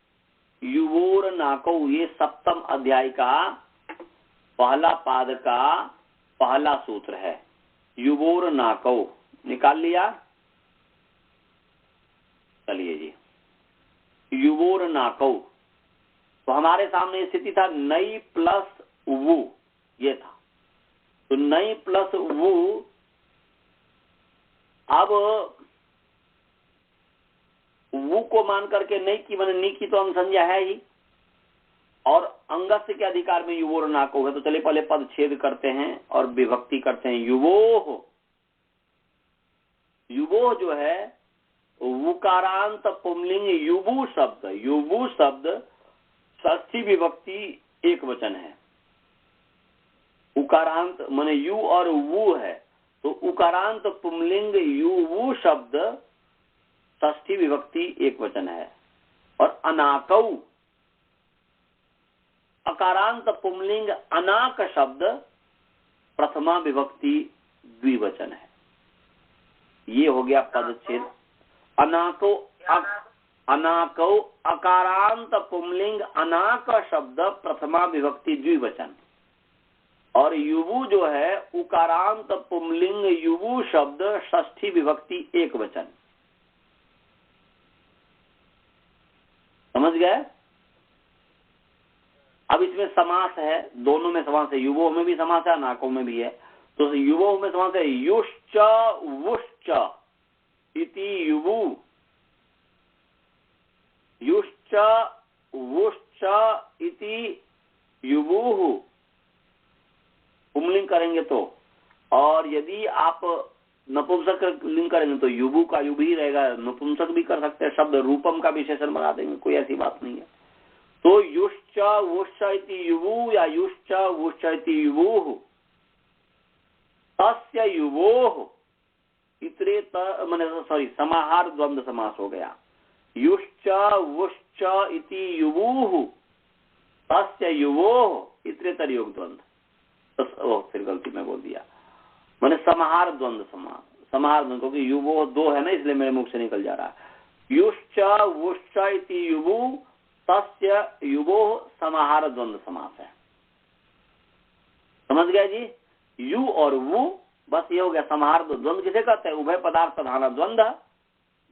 Speaker 1: युवोर नाकौ, ये सप्तम अध्याय का पहला पाद का पहला सूत्र है, युवोर नाकौ, निकाल लिया? चलिए जी, युवोर नाकौ। तो हमारे सामने स्थिति था नई प्लस वु, ये था। तो नई प्लस वु, अब वु को मान करके नई की माने नी की तो अंग संज्ञा है ही, और अंगस्य के अधिकार में युवोर नाको है। तो चलिए पहले पद छेद करते हैं और विभक्ति करते हैं। युवोह, युवोह जो है उकारांत पुंलिंग युवु शब्द, युवु शब्द षष्ठी विभक्ति एक वचन है। उकारांत माने यु और वु है, तो उकारांत पुंलिंग युवु शब्द षष्ठी विभक्ति एक वचन है। और अनाकौ, अकारांत पुंलिंग अनाक शब्द प्रथमा विभक्ति द्विवचन है। ये हो गया पदच्छेद। अनाको अनाकौ अकारांत पुंलिंग अनाक शब्द प्रथमा विभक्ति द्विवचन, और युवु जो है उकारांत पुंलिंग युवु शब्द षष्ठी विभक्ति एक वचन। समझ गए? अब इसमें समास है, दोनों में समास है, युवो में भी समास है, अनाकों में भी है। तो युवो में समास है युश्च वुश्च इति युवु, युश्च वुश्च इति युवुः पुंलिंग करेंगे तो, और यदि आप नपुंसक लिंग करेंगे तो युवु का युव ही रहेगा, नपुंसक भी कर सकते हैं, शब्द रूपम का विशेषण बना देंगे, कोई ऐसी बात नहीं है। तो युश्च वुश्च इति युवु या युश्च वुश्च इति युवुः तस्य युवोः इतरेत सॉरी समाहार द्वंद्व समास हो गया। युश्च वुश्च इति युवुः तस्य युवोः इतरेतर योग द्वंद्व, फिर गलती में बोल दिया, मैंने समाहार द्वंद्व समास, समाहार द्वंद्व, क्योंकि युवो दो है ना, इसलिए मेरे मुख से निकल जा रहा है। युश्च वुश्च इति युवु तस्य युवोः समाहार द्वंद्व समास है। समझ गए जी? यु और वु, बस ये हो गया समाहार द्वंद्व। किसे कहते हैं? उभय पदार्थ प्रधान द्वंद्व।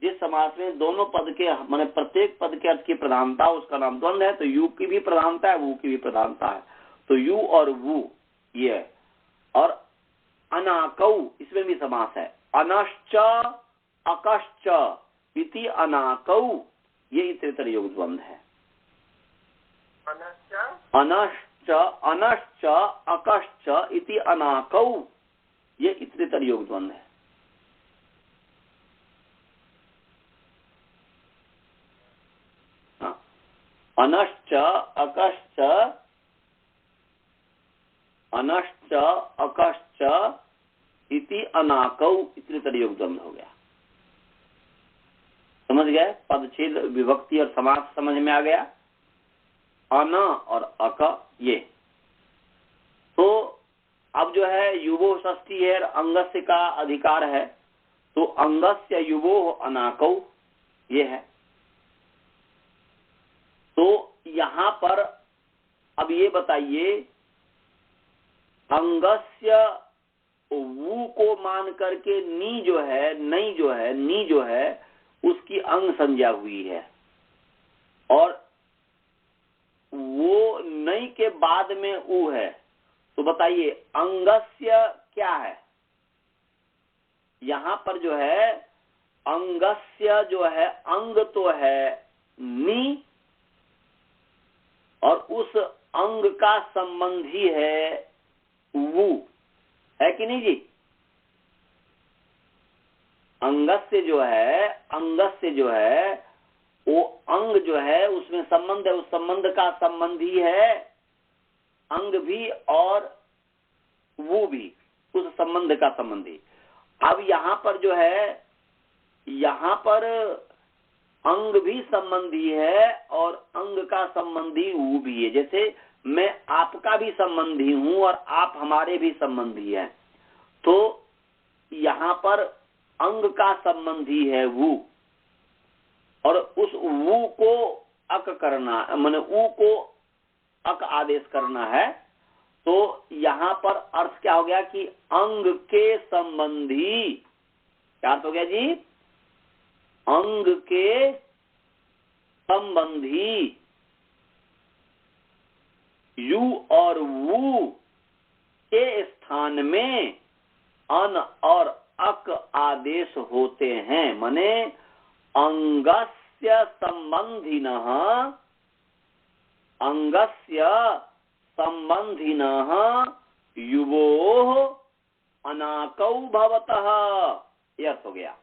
Speaker 1: जिस समास में दोनों पद के माने प्रत्येक पद के अर्थ की प्रधानता, उसका नाम द्वंद्व है। तो यु की भी प्रधानता है, वु की भी प्रधानता है। तो यु और वु ये, और अनाकौ इसमें भी समास है। अनश्च अकश्च इति अनाकौ, ये इतरेतर योग द्वंद्व है। अनश्च अनश्च अकश्च इति अनाकौ, ये इतरेतर योग द्वंद्व है। अनश्च अकश्च, अनश्च अकश्च इति अनाकौ इतरेतर योग द्वंद्व हो गया। समझ गए? पदच्छेद विभक्ति और समास समझ में आ गया। अन और अक ये। तो अब जो है युवो षष्ठी है, अंगस्य का अधिकार है, तो अंगस्य युवो अनाकौ ये है। तो यहां पर अब ये बताइए, अंगस्य वु को मान करके नी जो है, नई जो है, नी जो है उसकी अंग संज्ञा हुई है, और वो नई के बाद में उ है। तो बताइए अंगस्य क्या है? यहां पर जो है अंगस्य जो है, अंग तो है नी, और उस अंग का संबंधी है वु, है कि नहीं जी? अंगस्य जो है, अंगस्य जो है वो अंग जो है उसमें संबंध है, उस संबंध का संबंधी है अंग भी और वो भी, उस संबंध का संबंधी। अब यहाँ पर जो है, यहाँ पर अंग भी संबंधी है और अंग का संबंधी वो भी है। जैसे मैं आपका भी संबंधी हूं और आप हमारे भी संबंधी हैं, तो यहाँ पर अंग का संबंधी है वो, और उस वो को अक करना, माने ऊ को अक आदेश करना है। तो यहाँ पर अर्थ क्या हो गया कि अंग के संबंधी, क्या अर्थ हो गया जी? अंग के संबंधी यू और वु के स्थान में अन और अक आदेश होते हैं। माने अंगस्य संबंधिनः, अंगस्य संबंधिनः युवोः अनाकौ भवतः, यह अर्थ हो गया।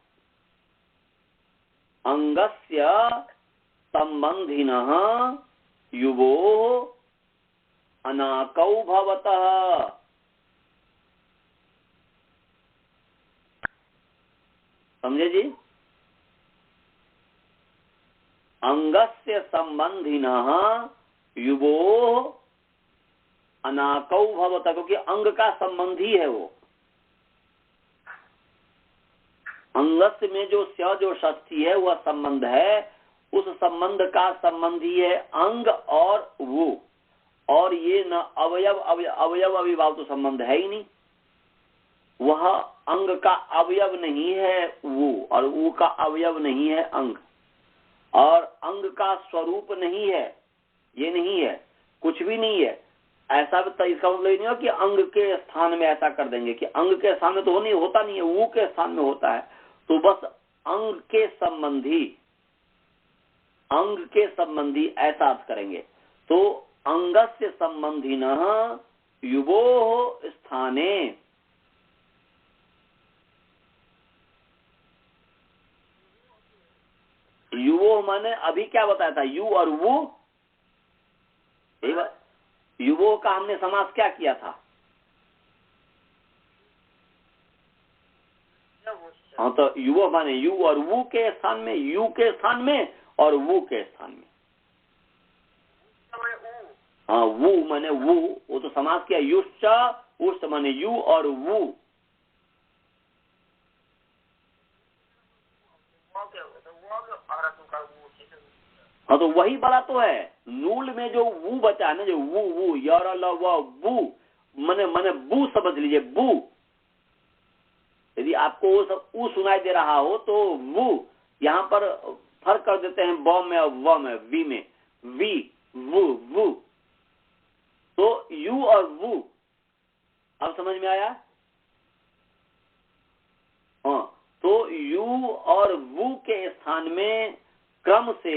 Speaker 1: अंगस्य संबंधिनः युवोः अनाकौ भवतः। समझे जी? अंगस्य संबंधिनः युवोः अनाकौ भवतः, क्योंकि अंग का संबंधी है वो। अंगस्य में जो स्य जो षष्ठी है वह संबंध है, उस संबंध का संबंधी है अंग और वो, और ये न अवयव अवयव अविभाव तो संबंध है ही नहीं, वह अंग का अवयव नहीं है वो, और वो का अवयव नहीं है अंग, और अंग का स्वरूप नहीं है, ये नहीं है, कुछ भी नहीं है। ऐसा तो इसका मतलब नहीं है कि अंग के स्थान में ऐसा कर देंगे कि अंग के स्थान में तो नहीं होता, नहीं है, वो के स्थान में होता है। तो बस अंग के संबंधी, अंग के संबंधी ऐसा अर्थ करेंगे। तो अंगस्य संबंधिनः युवोः स्थाने, युवो माने अभी क्या बताया था, यू और वो, युवो का हमने समास क्या किया था? हाँ, तो युवो माने यू और वो के स्थान में, यू के स्थान में और वो के स्थान में। हाँ, वो माने वो तो समास किया, युश्च उष्ट माने यू और वो। हाँ, तो वही बड़ा तो है, नूल में जो वो बचा है ना, जो वो यार वो मने मने बू समझ लीजिए, बू। यदि आपको वो सब ऊ सुनाई दे रहा हो तो वो यहाँ पर फर्क कर देते हैं ब में और व में, वी में, वी वो। तो यू और वो अब समझ में आया? हाँ, तो यू और वो के स्थान में क्रम से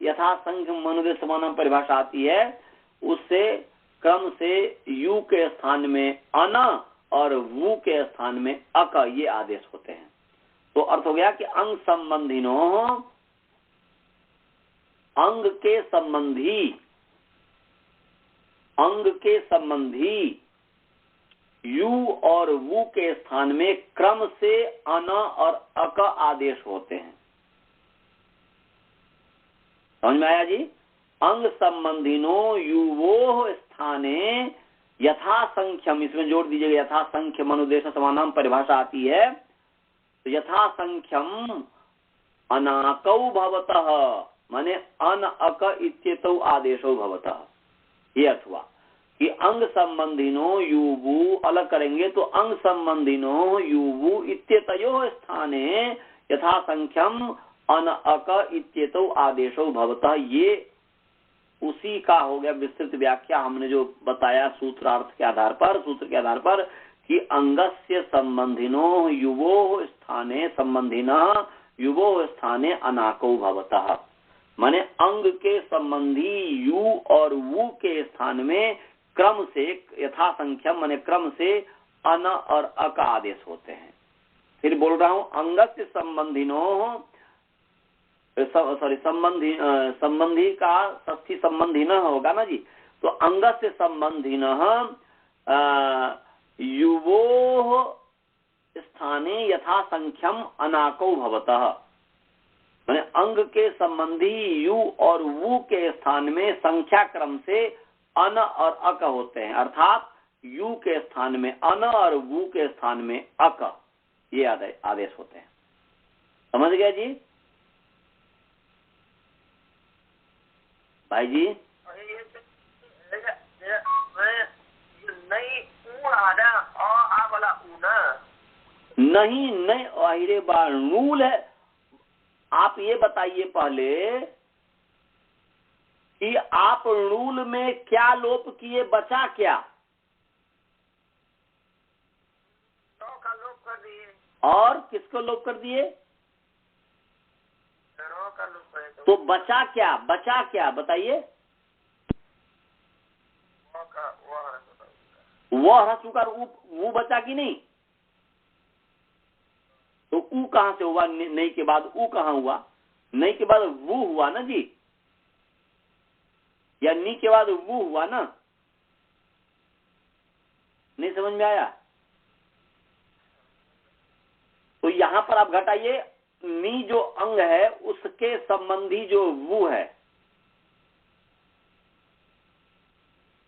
Speaker 1: यथा संख्य मनुदेश समानम परिभाषा आती है, उससे क्रम से यू के स्थान में अन और वु के स्थान में अक ये आदेश होते हैं। तो अर्थ हो गया कि अंग संबंधिनो, अंग के संबंधी, अंग के संबंधी यू और वु के स्थान में क्रम से अन और अक आदेश होते हैं। समझ में आया जी? अंग संबंधिनो युवो स्थाने यथा संख्यम, इसमें जोड़ दीजिएगा, यथा संख्यम अनुदेश समानाम परिभाषा आती है, तो यथा संख्यम अनाकौ भवतः माने अन अक इत्येतौ आदेशौ भवतः, ये अर्थ हुआ कि अंग संबंधिनो युवु अलग करेंगे तो अंग संबंधिनो युवु इत्येतयो स्थाने यथा संख्यम अन अक इत्येतौ आदेशौ भवतः, ये उसी का हो गया विस्तृत व्याख्या हमने जो बताया सूत्रार्थ के आधार पर, सूत्र के आधार पर कि अंगस्य संबंधिनो युवो स्थाने संबंधिनः युवो स्थाने अनाको भवतः, माने अंग के संबंधी यू और वु के स्थान में क्रम से यथा संख्या माने क्रम से अन और अक आदेश होते हैं। फिर बोल रहा हूं, अंगस्य संबंधिनो सॉरी संबंधी का षष्ठी संबंधी न होगा ना जी, तो अंग से संबंधी न युवो स्थाने यथा संख्यम अनाको भवतः, माने अंग के संबंधी यू और वु के स्थान में संख्या क्रम से अन और अक होते हैं, अर्थात यू के स्थान में अन और वु के स्थान में अक, ये आदेश होते हैं। समझ गए जी भाई जी? नहीं नहीं अहिरे बार नूल है। आप ये बताइए पहले कि आप नूल में क्या लोप किए, बचा क्या?
Speaker 2: का लोप कर दिए।
Speaker 1: और किसको लोप कर दिए?
Speaker 2: का लोप करे
Speaker 1: तो बचा क्या, बचा क्या बताइए? वह ह्रस्व उकार वो बचा कि नहीं? तो ऊ कहां से हुआ? नहीं के बाद ऊ कहां हुआ? नहीं के बाद वो हुआ ना जी, या नी के बाद वो हुआ ना? नहीं समझ में आया? तो यहां पर आप घटाइए, नी जो अंग है उसके संबंधी जो वो है,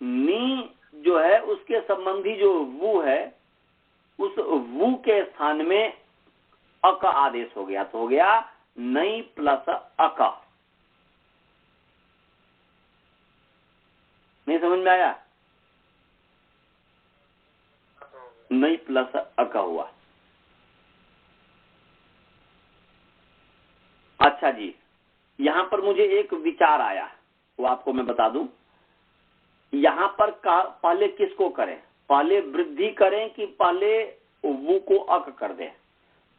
Speaker 1: नी जो है उसके संबंधी जो वो है, उस वो के स्थान में अक आदेश हो गया, तो हो गया नई प्लस अक, नहीं समझ में आया? नहीं प्लस अक हुआ। अच्छा जी, यहाँ पर मुझे एक विचार आया, वो आपको मैं बता दूं। यहाँ पर पहले किसको करें, पहले वृद्धि करें कि पहले वो को अक कर दें?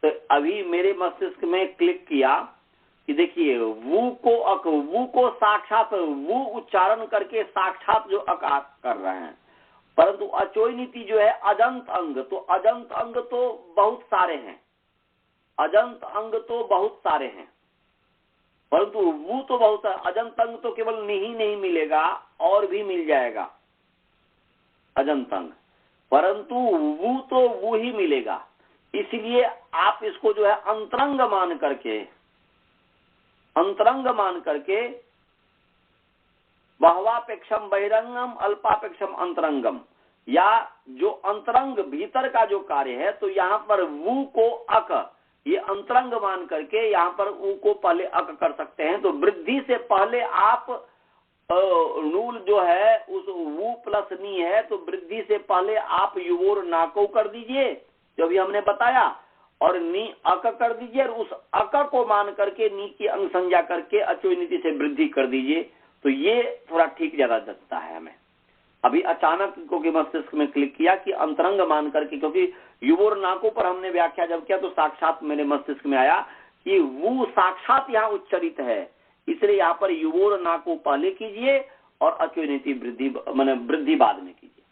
Speaker 1: तो अभी मेरे मस्तिष्क में क्लिक किया कि देखिए वो को अक, वो को साक्षात वो उच्चारण करके साक्षात जो अक कर रहे हैं, परंतु अचोई नीति जो है अजंत अंग, तो अजंत अंग तो बहुत सारे हैं, अजंत अंग तो बहुत सारे हैं, परंतु वो तो बहुत अजंत अंग तो केवल नहीं नहीं मिलेगा, और भी मिल जाएगा अजंत अंग, परंतु वो तो वो ही मिलेगा। इसलिए आप इसको जो है अंतरंग मान करके, अंतरंग मान करके बहवापेक्षम बहिरंगम अल्पापेक्षम अंतरंगम, या जो अंतरंग भीतर का जो कार्य है, तो यहाँ पर वो को अक ये अंतरंग मान करके यहाँ पर ऊ को पहले अक कर सकते हैं। तो वृद्धि से पहले आप नूल जो है उस वो प्लस नी है, तो वृद्धि से पहले आप युवोर ना को कर दीजिए जो भी हमने बताया, और नी अक कर दीजिए, और उस अक को मान करके नी की अंग संज्ञा करके अचोई नीति से वृद्धि कर दीजिए। तो ये थोड़ा ठीक ज्यादा जचता है हमें। अभी अचानक क्योंकि मस्तिष्क में क्लिक किया कि अंतरंग मान करके, क्योंकि युवोर नाको पर हमने व्याख्या जब किया तो साक्षात मेरे मस्तिष्क में आया कि वो साक्षात यहाँ उच्चरित है, इसलिए यहाँ पर युवोर नाको पहले कीजिए और अचोई नीति वृद्धि मैंने वृद्धि बाद में कीजिए।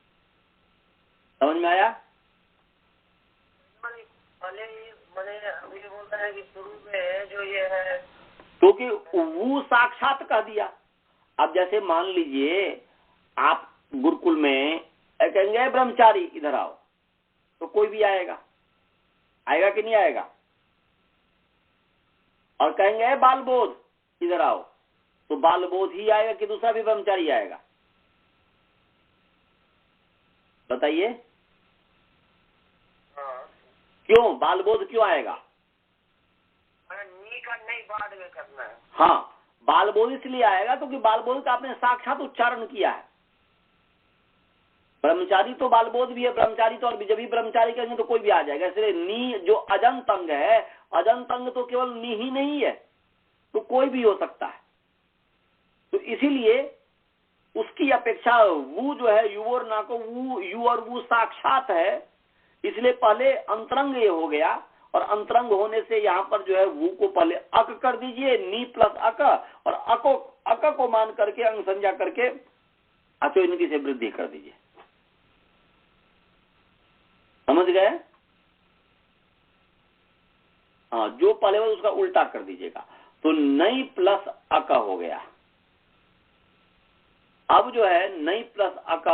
Speaker 1: समझ में आया?
Speaker 2: मैंने अभी बोलता है कि शुरू में जो ये है,
Speaker 1: क्योंकि वो साक्षात कह दिया। अब जैसे मान लीजिए आप गुरुकुल में कहेंगे ब्रह्मचारी इधर आओ, तो कोई भी आएगा, आएगा कि नहीं आएगा? और कहेंगे बाल बोध इधर आओ, तो बाल बोध ही आएगा कि दूसरा भी ब्रह्मचारी आएगा? बताइए। क्यों बाल बोध क्यों आएगा?
Speaker 2: नी का नहीं बाद में करना है।
Speaker 1: हाँ, बाल बोध इसलिए आएगा क्योंकि बाल बोध का आपने साक्षात उच्चारण किया है। ब्रह्मचारी तो बाल बोध भी है, ब्रह्मचारी तो, और जब भी ब्रह्मचारी कहेंगे तो कोई भी आ जाएगा। इसलिए नी जो अजंत अंग है, अजंत अंग तो केवल नी ही नहीं है, तो कोई भी हो सकता है। तो इसीलिए उसकी अपेक्षा वो जो है युवोर ना को वो यू और वो साक्षात है, इसलिए पहले अंतरंग ये हो गया, और अंतरंग होने से यहाँ पर जो है वो को पहले अक कर दीजिए, नी प्लस अक, और अक को मान करके अंग संज्ञा करके अचोई नीति से वृद्धि कर दीजिए। समझ गए? हाँ, जो पहले वो उसका उल्टा कर दीजिएगा, तो नई प्लस अक हो गया। अब जो है नई प्लस अक,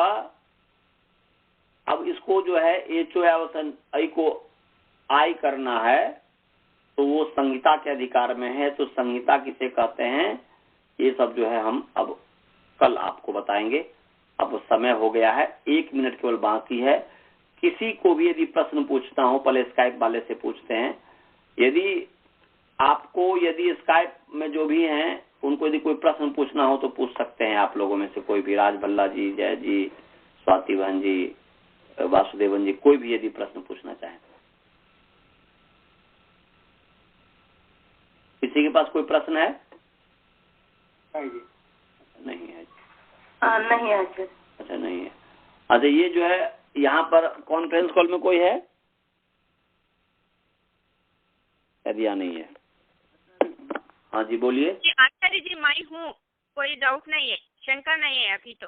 Speaker 1: अब इसको जो है एचोयावसन आई को आई करना है, तो वो संहिता के अधिकार में है। तो संहिता किसे कहते हैं, ये सब जो है हम अब कल आपको बताएंगे। अब समय हो गया है, 1 मिनट केवल बाकी है। किसी को भी यदि प्रश्न पूछना हो, पहले स्काइप वाले से पूछते हैं। यदि आपको, यदि स्काइप में जो भी हैं उनको यदि कोई प्रश्न पूछना हो तो पूछ सकते हैं। आप लोगों में से कोई भी, राज भल्ला जी, जय जी, स्वाति बहन जी, वासुदेवन जी, कोई भी यदि प्रश्न पूछना चाहे। किसी के पास कोई प्रश्न है? नहीं है।
Speaker 2: नहीं है।
Speaker 1: अच्छा, नहीं है। अच्छा, ये जो है यहाँ पर कॉन्फ्रेंस कॉल में कोई है? यदि नहीं है, हाँ जी बोलिए।
Speaker 3: आचार्य जी मैं हूँ, कोई डाउट नहीं है, शंका नहीं है अभी तो।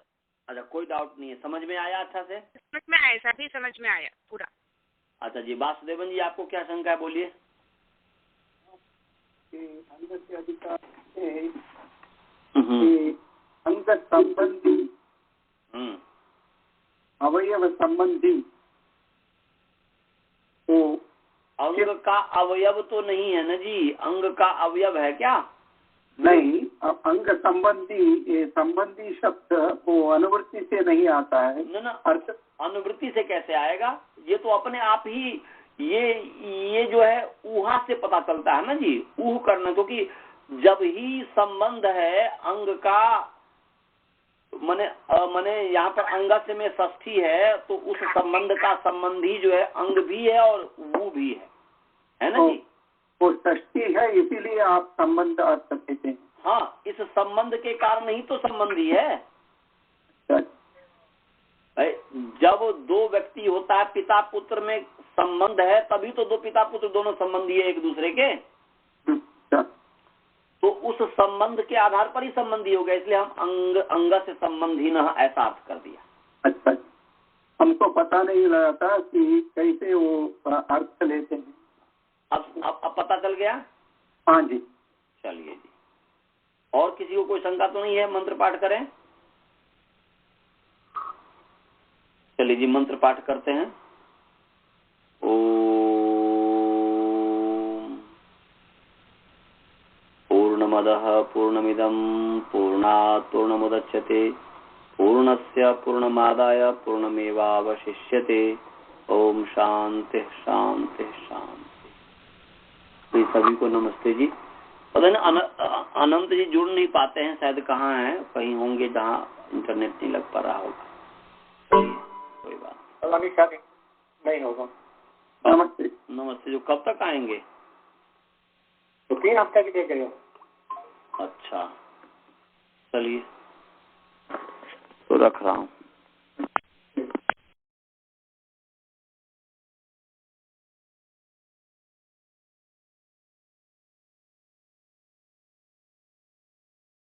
Speaker 1: अच्छा, कोई डाउट नहीं है, समझ में आया? अच्छा से
Speaker 3: समझ में आया, सभी समझ में आया पूरा।
Speaker 1: अच्छा जी, वासुदेवन जी आपको क्या शंका है, बोलिए।
Speaker 4: अंग के अधिकार से अंग संबंधी अवयव संबंधी, तो
Speaker 1: अंग का अवयव तो नहीं है ना जी, अंग का अवयव है क्या?
Speaker 4: नहीं, अंग संबंधी शब्द वो अनुवृत्ति से नहीं आता है।
Speaker 1: ना अर्थ अनुवृत्ति से कैसे आएगा? ये तो अपने आप ही ये जो है ऊहा से पता चलता है ना जी, ऊह करना। क्योंकि जब ही संबंध है अंग का मने यहाँ पर अंगस्य में षष्ठी है, तो उस संबंध का संबंधी जो है अंग भी है और वो भी है ना जी?
Speaker 4: वो षष्ठी है, इसीलिए आप संबंध अर्थ कहते हैं।
Speaker 1: हाँ, इस संबंध के कारण ही तो संबंधी है। जब दो व्यक्ति होता है, पिता पुत्र में संबंध है, तभी तो दो पिता पुत्र दोनों संबंधी है एक दूसरे के। तो उस संबंध के आधार पर ही संबंधी हो गया, इसलिए हम अंग से संबंधी न ऐसा अर्थ कर दिया।
Speaker 4: अच्छा, हमको पता नहीं लगा था कि कैसे वो अर्थ लेते हैं।
Speaker 1: अब पता चल गया?
Speaker 4: हाँ जी।
Speaker 1: चलिए जी, और किसी को कोई शंका तो नहीं है? मंत्र पाठ करें? चलिए जी, मंत्र पाठ करते हैं। ओम पूर्णमदः पूर्णमिदं पूर्णात् पूर्णमुदच्यते पूर्णस्य पूर्णमादाय पूर्णमेवावशिष्यते। ओम शांति शांति शांति। तो सभी को नमस्ते जी। पता नहीं अनंत जी जुड़ नहीं पाते हैं, शायद कहाँ हैं, कहीं होंगे जहाँ इंटरनेट नहीं लग पा रहा होगा। कोई बात
Speaker 4: नहीं होगा।
Speaker 1: नमस्ते नमस्ते। जो कब तक आएंगे?
Speaker 4: तो 3 हफ्ते के लिए।
Speaker 1: अच्छा, चलिए तो रख रहा हूँ।